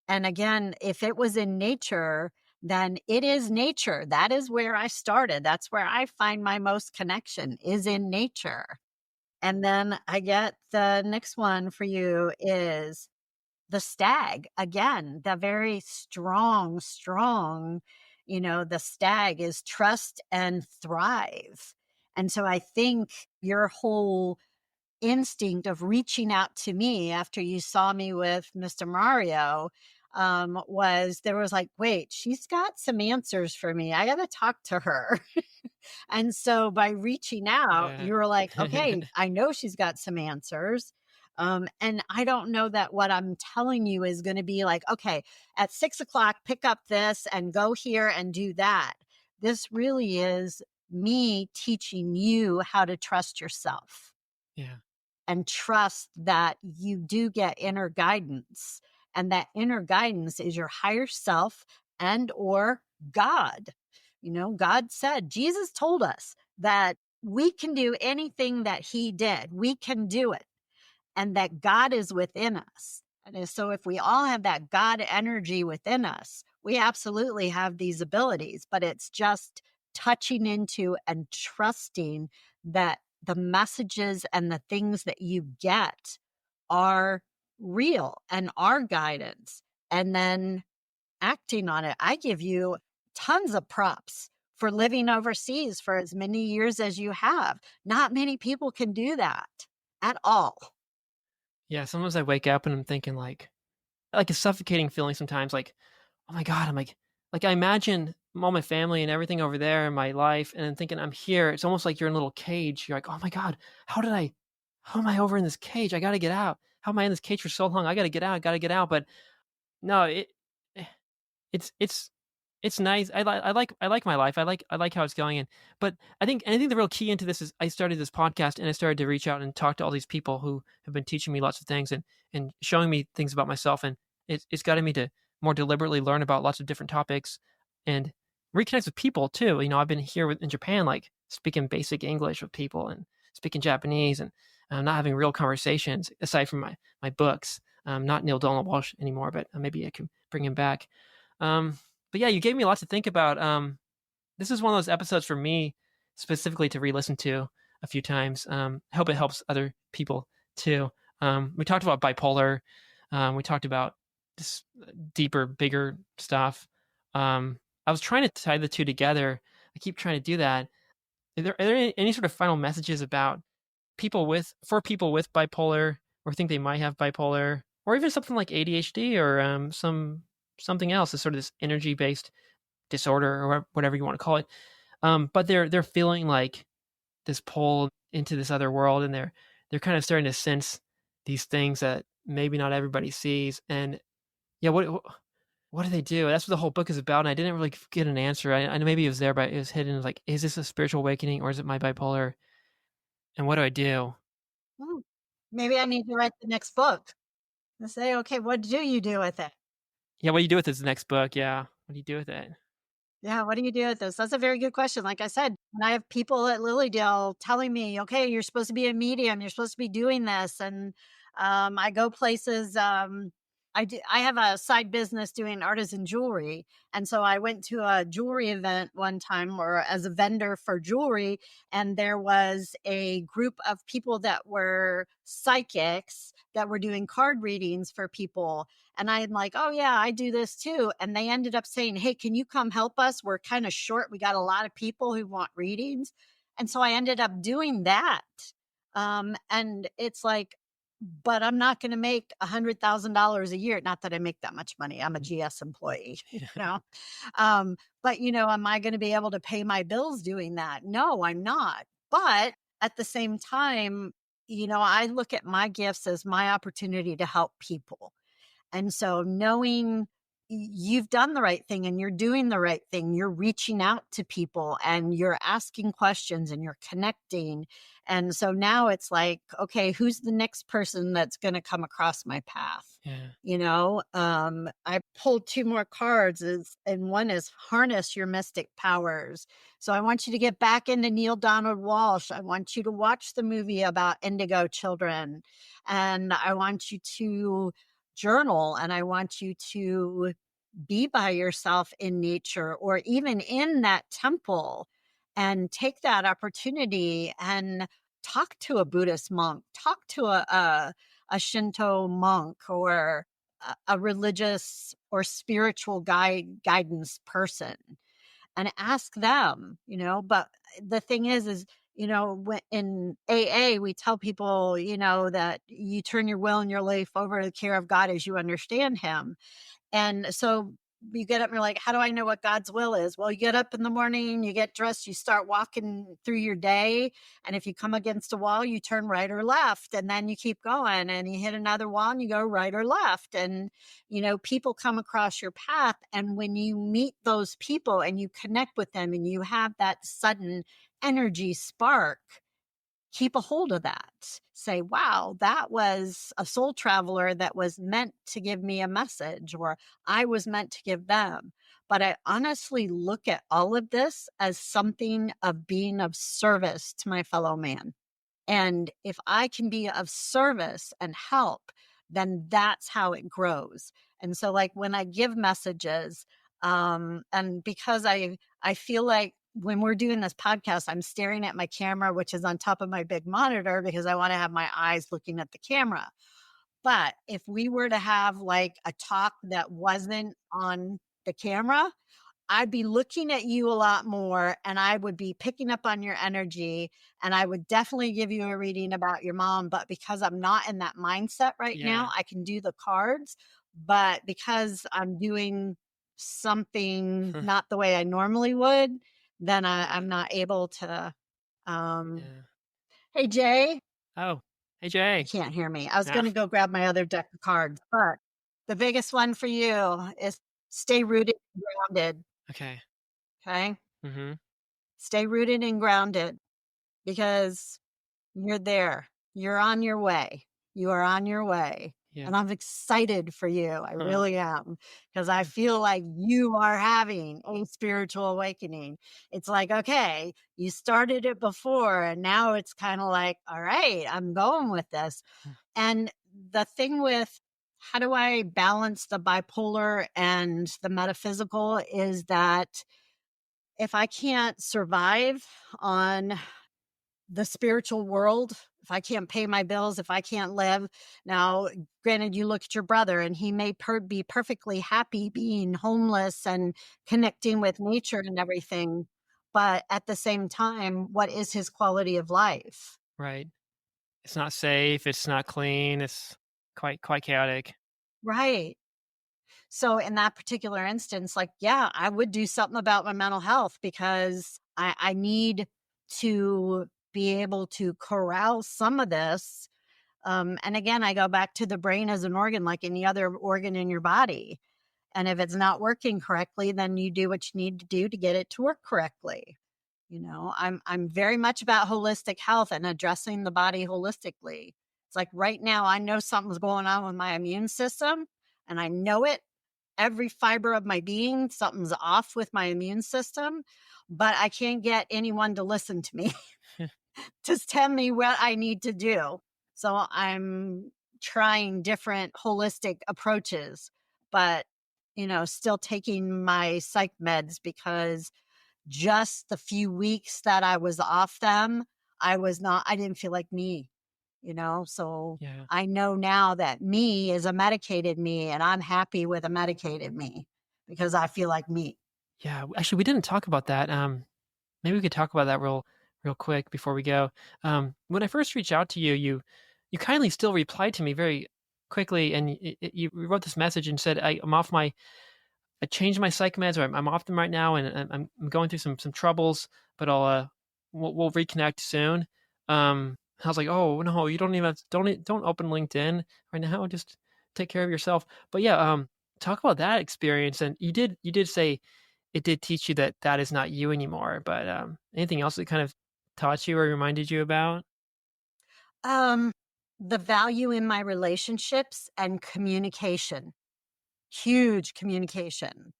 And again, if it was in nature, then it is nature. That is where I started. That's where I find my most connection is in nature. And then I get the next one for you is the stag. Again, the very strong, the stag is trust and thrive. And so I think your whole instinct of reaching out to me after you saw me with Mr. Mario was there was like, wait, she's got some answers for me. I got to talk to her. And so by reaching out, Yeah. you were like, okay, I know she's got some answers. And I don't know that what I'm telling you is going to be like, okay, at 6 o'clock, pick up this and go here and do that. This really is me teaching you how to trust yourself Yeah. and trust that you do get inner guidance, and that inner guidance is your higher self and or God. God said, Jesus told us that we can do anything that he did. We can do it, and that God is within us. And so if we all have that God energy within us, we absolutely have these abilities, but it's just touching into and trusting that the messages and the things that you get are real and are guidance, and then acting on it. I give you tons of props for living overseas for as many years as you have. Not many people can do that at all. Yeah, sometimes I wake up and I'm thinking like a suffocating feeling sometimes, like, "Oh my god," I'm like, I imagine all my family and everything over there in my life, and I'm thinking I'm here. It's almost like you're in a little cage. You're like, "Oh my god, how am I over in this cage? I gotta get out. How am I in this cage for so long? I gotta get out." But no, eh, it's it's nice. I like my life. I like how it's going. But I think the real key into this is I started this podcast and I started to reach out and talk to all these people who have been teaching me lots of things and showing me things about myself, and it's gotten me to more deliberately learn about lots of different topics and reconnect with people too. I've been here in Japan, like speaking basic English with people and speaking Japanese, and not having real conversations aside from my books. Not Neale Donald Walsh anymore, but maybe I can bring him back. Um, but yeah, you gave me a lot to think about. This is one of those episodes for me specifically to re-listen to a few times. I hope it helps other people too. We talked about bipolar. We talked about this deeper, bigger stuff. I was trying to tie the two together. I keep trying to do that. Are there any sort of final messages about people with bipolar, or think they might have bipolar, or even something like ADHD, or something else, is sort of this energy based disorder or whatever you want to call it. But they're feeling like this pull into this other world, and they're kind of starting to sense these things that maybe not everybody sees. And yeah, what do they do? That's what the whole book is about. And I didn't really get an answer. I know maybe it was there, but it was hidden. Like, is this a spiritual awakening or is it my bipolar? And what do I do? Hmm. Maybe I need to write the next book and say, okay, what do you do with it? Yeah, what do you do with this next book? Yeah, what do you do with it? Yeah, what do you do with this? That's a very good question. Like I said, when I have people at Lilydale telling me, okay, you're supposed to be a medium, you're supposed to be doing this. And I go places. I have a side business doing artisan jewelry. And so I went to a jewelry event one time or as a vendor for jewelry. And there was a group of people that were psychics that were doing card readings for people. And I'm like, oh, yeah, I do this too. And they ended up saying, hey, can you come help us? We're kind of short. We got a lot of people who want readings. And so I ended up doing that. And it's like, but I'm not going to make $100,000 a year. Not that I make that much money. I'm a GS employee, but am I going to be able to pay my bills doing that? No, I'm not. But at the same time, I look at my gifts as my opportunity to help people. And so knowing, you've done the right thing and you're doing the right thing. You're reaching out to people and you're asking questions and you're connecting. And so now it's like, okay, who's the next person that's going to come across my path? Yeah. I pulled two more cards, and one is harness your mystic powers. So I want you to get back into Neale Donald Walsch. I want you to watch the movie about indigo children, and I want you to journal, and I want you to be by yourself in nature or even in that temple and take that opportunity and talk to a Buddhist monk, talk to a Shinto monk or a religious or spiritual guidance person and ask them, but the thing is, when in AA, we tell people, that you turn your will and your life over to the care of God as you understand him. And so you get up and you're like, how do I know what God's will is? Well, you get up in the morning, you get dressed, you start walking through your day. And if you come against a wall, you turn right or left. And then you keep going and you hit another wall and you go right or left. And, people come across your path. And when you meet those people and you connect with them and you have that sudden energy spark, keep a hold of that. Say, wow, that was a soul traveler that was meant to give me a message, or I was meant to give them. But I honestly look at all of this as something of being of service to my fellow man. And if I can be of service and help, then that's how it grows. And so like when I give messages, and because I feel like when we're doing this podcast, I'm staring at my camera, which is on top of my big monitor because I want to have my eyes looking at the camera. But if we were to have like a talk that wasn't on the camera, I'd be looking at you a lot more and I would be picking up on your energy and I would definitely give you a reading about your mom. But because I'm not in that mindset right Yeah. now, I can do the cards. But because I'm doing something not the way I normally would, then I'm not able to. Yeah. Hey, Jay, Oh, hey, you Jay. can't hear me. I was No. going to go grab my other deck of cards, but the biggest one for you is stay rooted and grounded. Okay. Okay. Mm-hmm. Stay rooted and grounded because you're there. You're on your way. You are on your way. Yeah. And I'm excited for you. I Huh. really am because I feel like you are having a spiritual awakening. It's like, okay, you started it before and now it's kind of like, all right, I'm going with this. And the thing with how do I balance the bipolar and the metaphysical is that if I can't survive on the spiritual world, if I can't pay my bills, if I can't live. Now, granted, you look at your brother and he may be perfectly happy being homeless and connecting with nature and everything. But at the same time, what is his quality of life? Right. It's not safe. It's not clean. It's quite chaotic. Right. So in that particular instance, like, yeah, I would do something about my mental health because I need to be able to corral some of this. And again, I go back to the brain as an organ, like any other organ in your body. And if it's not working correctly, then you do what you need to do to get it to work correctly. I'm very much about holistic health and addressing the body holistically. It's like right now, I know something's going on with my immune system, and I know it every fiber of my being. Something's off with my immune system, but I can't get anyone to listen to me. Just tell me what I need to do. So I'm trying different holistic approaches, but still taking my psych meds because just the few weeks that I was off them, I didn't feel like me, so Yeah. I know now that me is a medicated me and I'm happy with a medicated me because I feel like me. Yeah. Actually, we didn't talk about that. Maybe we could talk about that real quick before we go. When I first reached out to you, you kindly still replied to me very quickly, and you wrote this message and said, I changed my psych meds, or I'm off them right now, and I'm going through some troubles, but we'll reconnect soon." I was like, "Oh no, you don't even don't open LinkedIn right now. Just take care of yourself." But yeah, talk about that experience. And you did say it did teach you that that is not you anymore, but, anything else that kind of taught you or reminded you about? Um, the value in my relationships and communication, huge communication,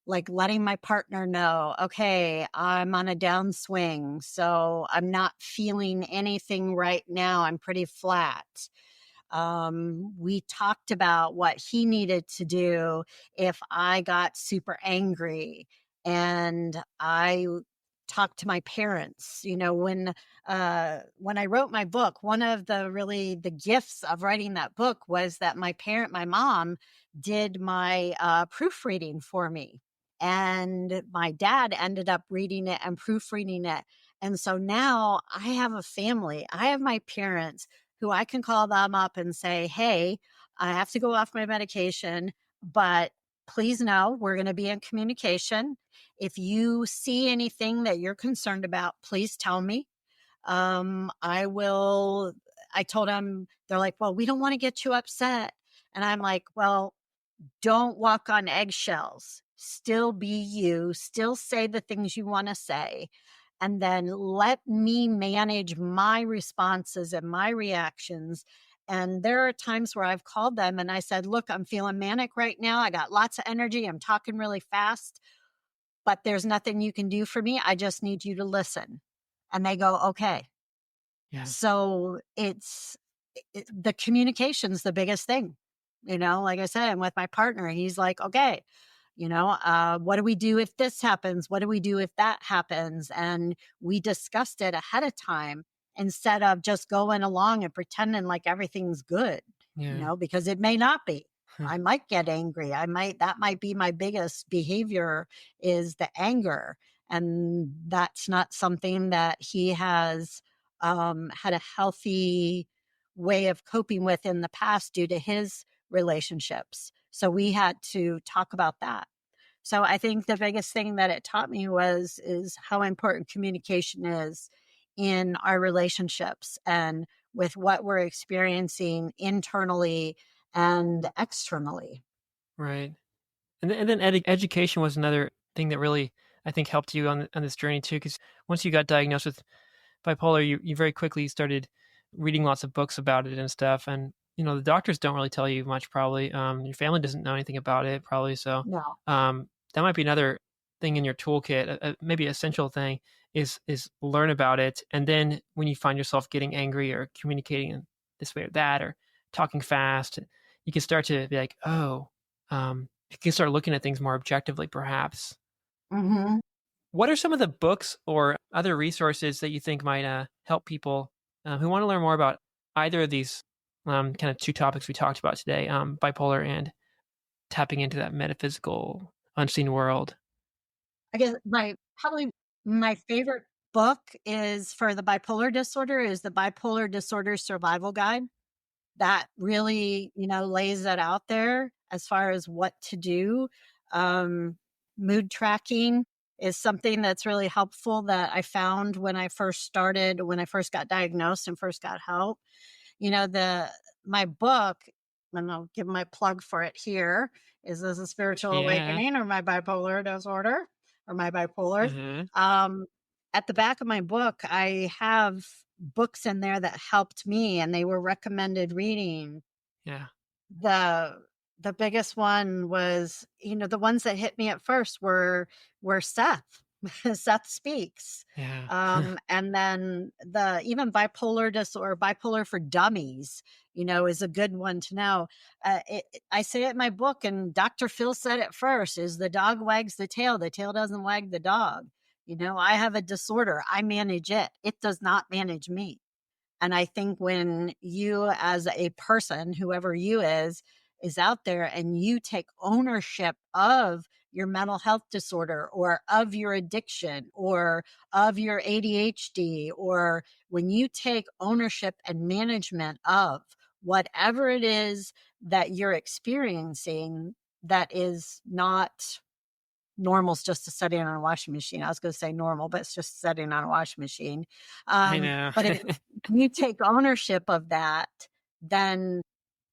like letting my partner know, okay, I'm on a downswing, so I'm not feeling anything right now. I'm pretty flat. We talked about what he needed to do if I got super angry. And I talked to my parents. When I wrote my book, one of the gifts of writing that book was that my mom, did my proofreading for me. And my dad ended up reading it and proofreading it. And so now I have a family. I have my parents who I can call them up and say, hey, I have to go off my medication, but please know we're going to be in communication. If you see anything that you're concerned about, please tell me. I will. I told them, they're like, well, we don't want to get you upset. And I'm like, well, don't walk on eggshells. Still be you, still say the things you want to say. And then let me manage my responses and my reactions. And there are times where I've called them and I said, look, I'm feeling manic right now. I got lots of energy. I'm talking really fast, but there's nothing you can do for me. I just need you to listen. And they go, okay. Yeah. So the communication's the biggest thing. Like I said, I'm with my partner. He's like, okay, what do we do if this happens? What do we do if that happens? And we discussed it ahead of time instead of just going along and pretending like everything's good, Yeah. because it may not be. I might get angry. That might be my biggest behavior, is the anger. And that's not something that he has had a healthy way of coping with in the past due to his relationships. So we had to talk about that. So I think the biggest thing that it taught me is how important communication is in our relationships and with what we're experiencing internally and externally. Right. And then education was another thing that really, I think, helped you on this journey too, because once you got diagnosed with bipolar, you very quickly started reading lots of books about it and stuff. And the doctors don't really tell you much, probably. Your family doesn't know anything about it, probably. So No. that might be another thing in your toolkit. Maybe essential thing is learn about it, and then when you find yourself getting angry or communicating in this way or that, or talking fast, you can start to be like, oh, you can start looking at things more objectively, perhaps. Hmm. What are some of the books or other resources that you think might help people who want to learn more about either of these kind of two topics we talked about today, bipolar and tapping into that metaphysical, unseen world? I guess my favorite book is for the bipolar disorder is the Bipolar Disorder Survival Guide. That really, lays that out there as far as what to do. Um, Mood tracking is something that's really helpful that I found when I first got diagnosed and first got help. My book, and I'll give my plug for it here, is This a Spiritual Yeah. Awakening or My Bipolar Disorder or My Bipolar. Hmm. Um, at the back of my book, I have books in there that helped me and they were recommended reading. Yeah. The the biggest one was, the ones that hit me at first were Seth. Seth Speaks. Yeah. And then the even bipolar disorder, bipolar for dummies, is a good one to know. I say it in my book, and Dr. Phil said it first: is the dog wags the tail doesn't wag the dog. I have a disorder. I manage it. It does not manage me. And I think when you, as a person, whoever you is out there and you take ownership of your mental health disorder or of your addiction or of your ADHD, or when you take ownership and management of whatever it is that you're experiencing that is not normal's just a setting on a washing machine. I was going to say normal, but it's just setting on a washing machine. I know. But if you take ownership of that, then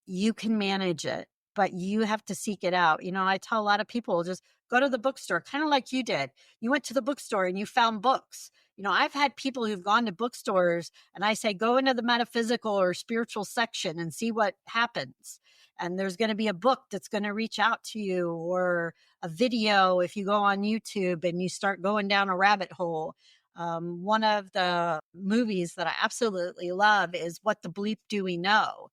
you can manage it. but you have to seek it out. I tell a lot of people, just go to the bookstore, kind of like you did. You went to the bookstore and you found books. I've had people who've gone to bookstores and I say, go into the metaphysical or spiritual section and see what happens. And there's going to be a book that's going to reach out to you, or a video if you go on YouTube and you start going down a rabbit hole. One of the movies that I absolutely love is What the Bleep Do We Know?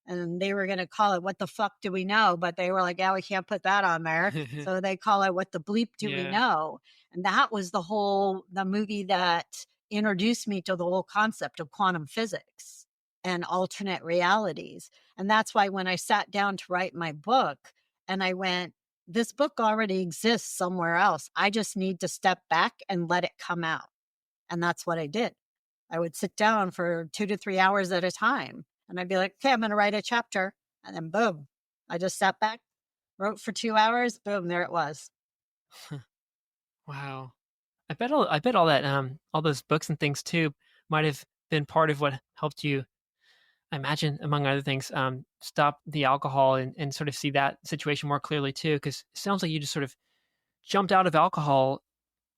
And they were going to call it What the Fuck Do We Know? But they were like, yeah, we can't put that on there. So they call it What the Bleep Do We Yeah. Know? And that was the movie that introduced me to the whole concept of quantum physics and alternate realities. And that's why when I sat down to write my book and I went, this book already exists somewhere else. I just need to step back and let it come out. And that's what I did. I would sit down for 2 to 3 hours at a time. And I'd be like, okay, I'm going to write a chapter. And then boom, I just sat back, wrote for 2 hours. Boom, there it was. Wow. I bet all that all those books and things too might have been part of what helped you, I imagine, among other things, stop the alcohol and sort of see that situation more clearly too. Because it sounds like you just sort of jumped out of alcohol.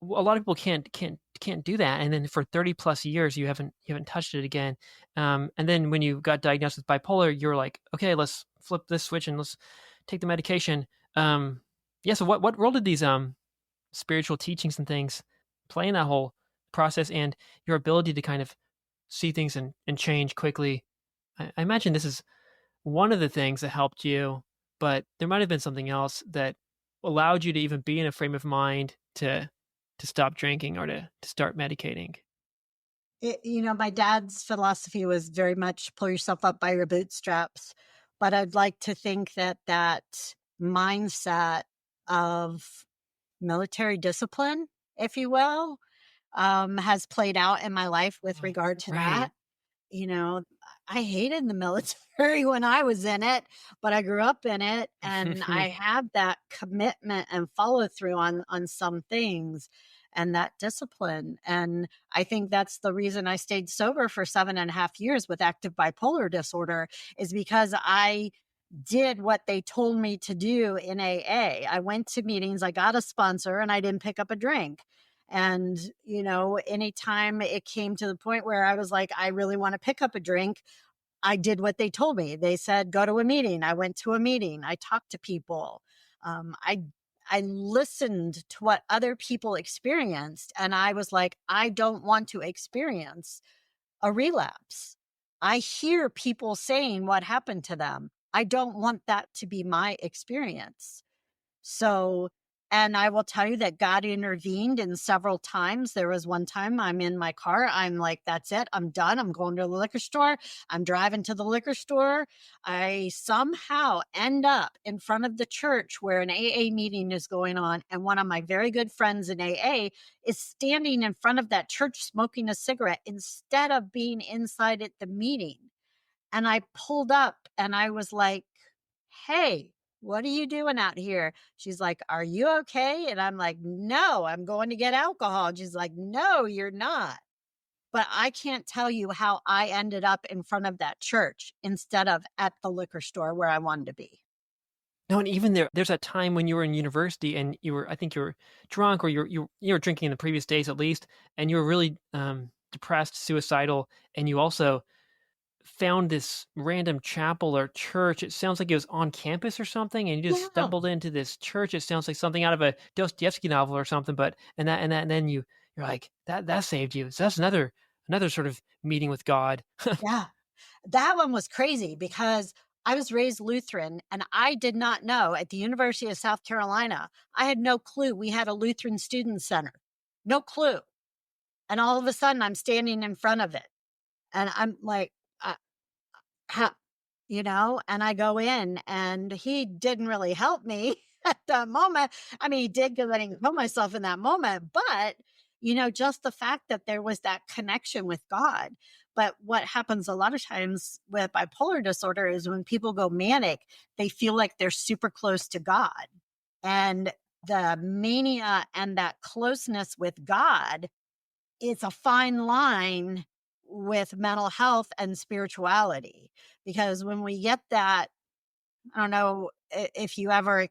A lot of people can't do that, and then for 30 plus years you haven't touched it again. And then when you got diagnosed with bipolar, you were like, okay, let's flip this switch and let's take the medication. Yeah. So what role did these spiritual teachings and things play in that whole process, and your ability to kind of see things and change quickly? I imagine this is one of the things that helped you, but there might have been something else that allowed you to even be in a frame of mind to stop drinking or to start medicating. My dad's philosophy was very much pull yourself up by your bootstraps. But I'd like to think that mindset of military discipline, if you will, has played out in my life with Oh, regard to right. that. You know, I hated the military when I was in it, but I grew up in it and I have that commitment and follow through on some things and that discipline. And I think that's the reason I stayed sober for 7.5 years with active bipolar disorder, is because I did what they told me to do in AA. I went to meetings, I got a sponsor, and I didn't pick up a drink. And, anytime it came to the point where I was like, I really want to pick up a drink, I did what they told me. They said, go to a meeting. I went to a meeting. I talked to people. I listened to what other people experienced. And I was like, I don't want to experience a relapse. I hear people saying what happened to them. I don't want that to be my experience. So, and I will tell you that God intervened in several times. There was one time I'm in my car. I'm like, that's it. I'm done. I'm going to the liquor store. I'm driving to the liquor store. I somehow end up in front of the church where an AA meeting is going on. And one of my very good friends in AA is standing in front of that church smoking a cigarette instead of being inside at the meeting. And I pulled up and I was like, hey, what are you doing out here? She's like, are you okay? And I'm like, no, I'm going to get alcohol. And she's like, no, you're not. But I can't tell you how I ended up in front of that church instead of at the liquor store where I wanted to be. No, and even there's that time when you were in university and I think you were drunk, or you were drinking in the previous days at least, and you were really depressed, suicidal, and you also found this random chapel or church. It sounds like it was on campus or something, and you just Yeah. stumbled into this church. It sounds like something out of a Dostoevsky novel or something. But and then you're like, that saved you. So that's another sort of meeting with God. Yeah. That one was crazy because I was raised Lutheran and I did not know at the University of South Carolina. I had no clue we had a Lutheran student center. No clue. And all of a sudden I'm standing in front of it and I'm like, how, and I go in and he didn't really help me at that moment. I mean, he did because I didn't kill myself in that moment, but just the fact that there was that connection with God. But what happens a lot of times with bipolar disorder is when people go manic, they feel like they're super close to God. And the mania and that closeness with God, it's a fine line with mental health and spirituality. Because when we get that, I don't know if you ever,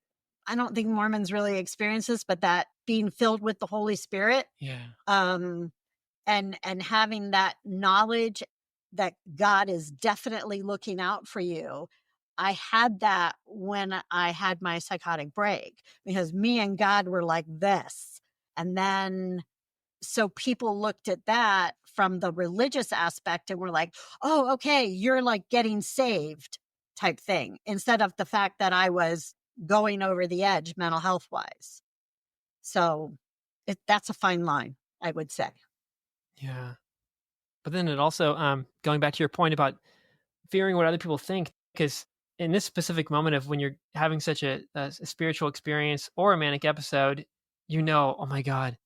I don't think Mormons really experience this, but that being filled with the Holy Spirit, Yeah. um, and having that knowledge that God is definitely looking out for you. I had that when I had my psychotic break, because me and God were like this. And then so people looked at that from the religious aspect and were like, oh, okay, you're like getting saved type thing, instead of the fact that I was going over the edge mental health wise. So that's a fine line, I would say. Yeah. But then it also, going back to your point about fearing what other people think, because in this specific moment of when you're having such a spiritual experience or a manic episode, oh my God,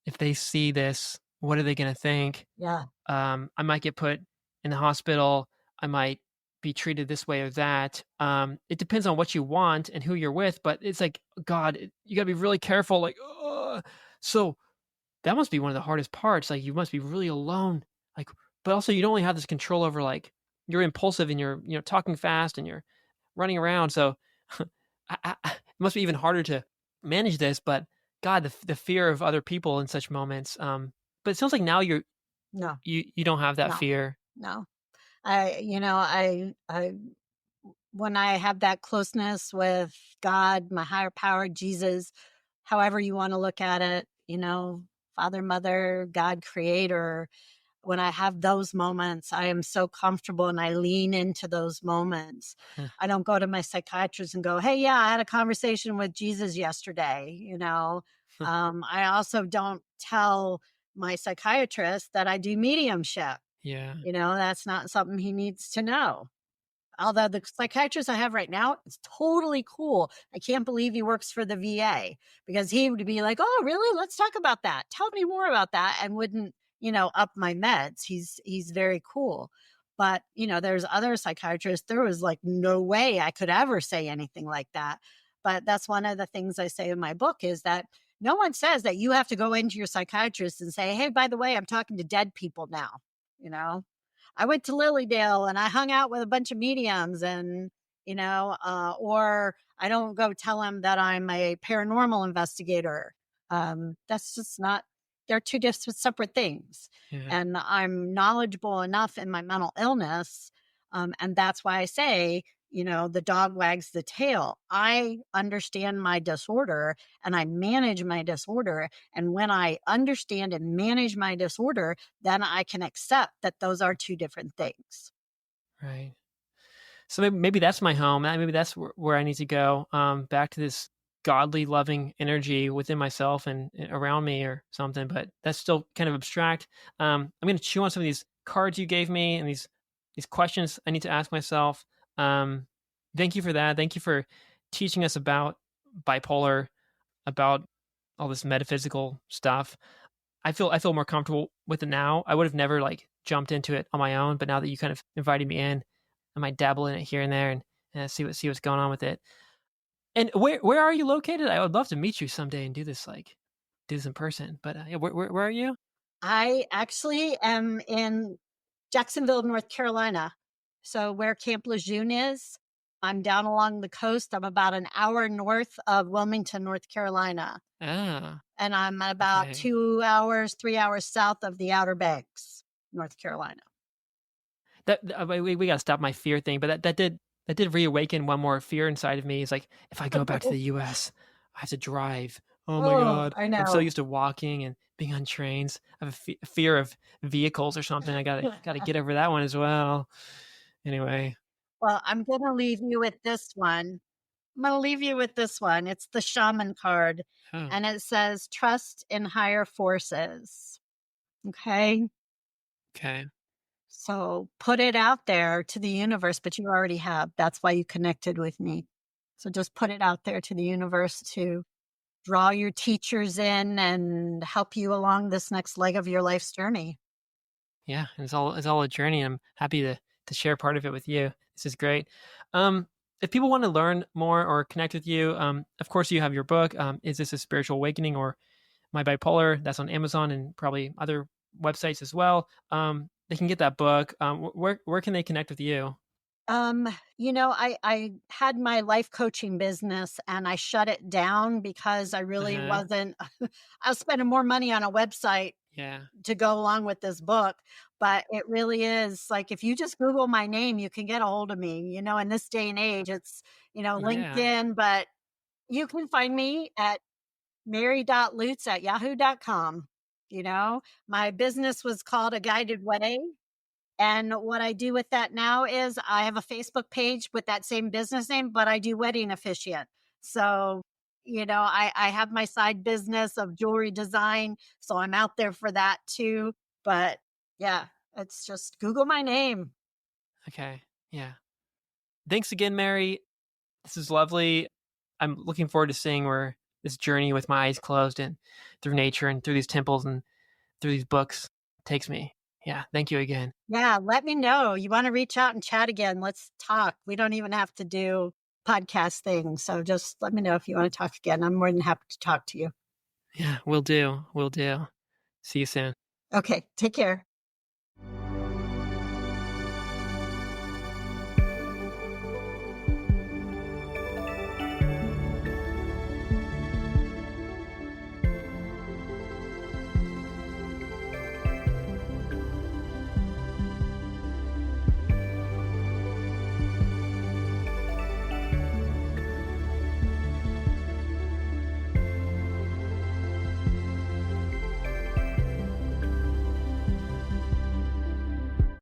if they see this, what are they going to think? Yeah. I might get put in the hospital. I might be treated this way or that. It depends on what you want and who you're with, but it's like, God, you got to be really careful. Like, so that must be one of the hardest parts. Like, you must be really alone. Like, but also you don't really have this control over, like, you're impulsive and you're, talking fast and you're running around. So it must be even harder to manage this. But God, the fear of other people in such moments. But it sounds like now No, you don't have that no, fear. no. I when I have that closeness with God, my higher power, Jesus, however you want to look at it, Father, Mother, God, Creator, when I have those moments, I am so comfortable and I lean into those moments. Huh. I don't go to my psychiatrist and go, hey, yeah, I had a conversation with Jesus yesterday. I also don't tell my psychiatrist that I do mediumship. Yeah. That's not something he needs to know. Although the psychiatrist I have right now is totally cool. I can't believe he works for the VA, because he would be like, oh, really? Let's talk about that. Tell me more about that. And wouldn't, up my meds. He's very cool. But, there's other psychiatrists. There was like no way I could ever say anything like that. But that's one of the things I say in my book, is that no one says that you have to go into your psychiatrist and say, hey, by the way, I'm talking to dead people now. I went to Lilydale and I hung out with a bunch of mediums, and, or I don't go tell him that I'm a paranormal investigator. That's just not, they're two different separate things. Yeah. And I'm knowledgeable enough in my mental illness. And that's why I say, the dog wags the tail. I understand my disorder and I manage my disorder. And when I understand and manage my disorder, then I can accept that those are two different things. Right. So maybe that's my home. Maybe that's where I need to go. Back to this godly, loving energy within myself and around me, or something. But that's still kind of abstract. I'm going to chew on some of these cards you gave me and these questions I need to ask myself. Thank you for that. Thank you for teaching us about bipolar, about all this metaphysical stuff. I feel more comfortable with it now. I would have never like jumped into it on my own, but now that you kind of invited me in, I might dabble in it here and there and see what's going on with it. And where are you located? I would love to meet you someday and do this in person. But yeah, where are you? I actually am in Jacksonville, North Carolina. So where Camp Lejeune is, I'm down along the coast. I'm about an hour north of Wilmington, North Carolina. Ah, And I'm about okay. 2 hours, 3 hours south of the Outer Banks, North Carolina. That we got to stop my fear thing, but that did reawaken one more fear inside of me. It's like, if I go back to the U.S., I have to drive. Oh my Oh, God, I I'm so know. used to walking and being on trains. I have a fear of vehicles or something. I gotta get over that one as well. Anyway, Well, I'm going to leave you with this one. I'm going to leave you with this one. It's the shaman card, oh, and it says, trust in higher forces. Okay. okay, So put it out there to the universe, but you already have. That's why you connected with me. So just put it out there to the universe to draw your teachers in and help you along this next leg of your life's journey. yeah, it's all a journey. I'm happy to share part of it with you. This is great. Um, if people want to learn more or connect with you, of course you have your book. Is this a spiritual awakening, or My Bipolar? That's on Amazon and probably other websites as well. They can get that book. Where can they connect with you? I had my life coaching business and I shut it down because I really Uh-huh. wasn't I was spending more money on a website Yeah. to go along with this book, but it really is like if you just Google my name, you can get a hold of me. In this day and age, it's, Yeah. LinkedIn, but you can find me at mary.lutz@yahoo.com. My business was called A Guided Way. And what I do with that now is I have a Facebook page with that same business name, but I do wedding officiant. So, I have my side business of jewelry design. So I'm out there for that too. But yeah, it's just Google my name. Okay. Yeah. Thanks again, Mary. This is lovely. I'm looking forward to seeing where this journey with my eyes closed and through nature and through these temples and through these books takes me. Yeah. Thank you again. Yeah, let me know. You want to reach out and chat again? Let's talk. We don't even have to do podcast things. So just let me know if you want to talk again. I'm more than happy to talk to you. Yeah. Will do. Will do. See you soon. Okay, take care.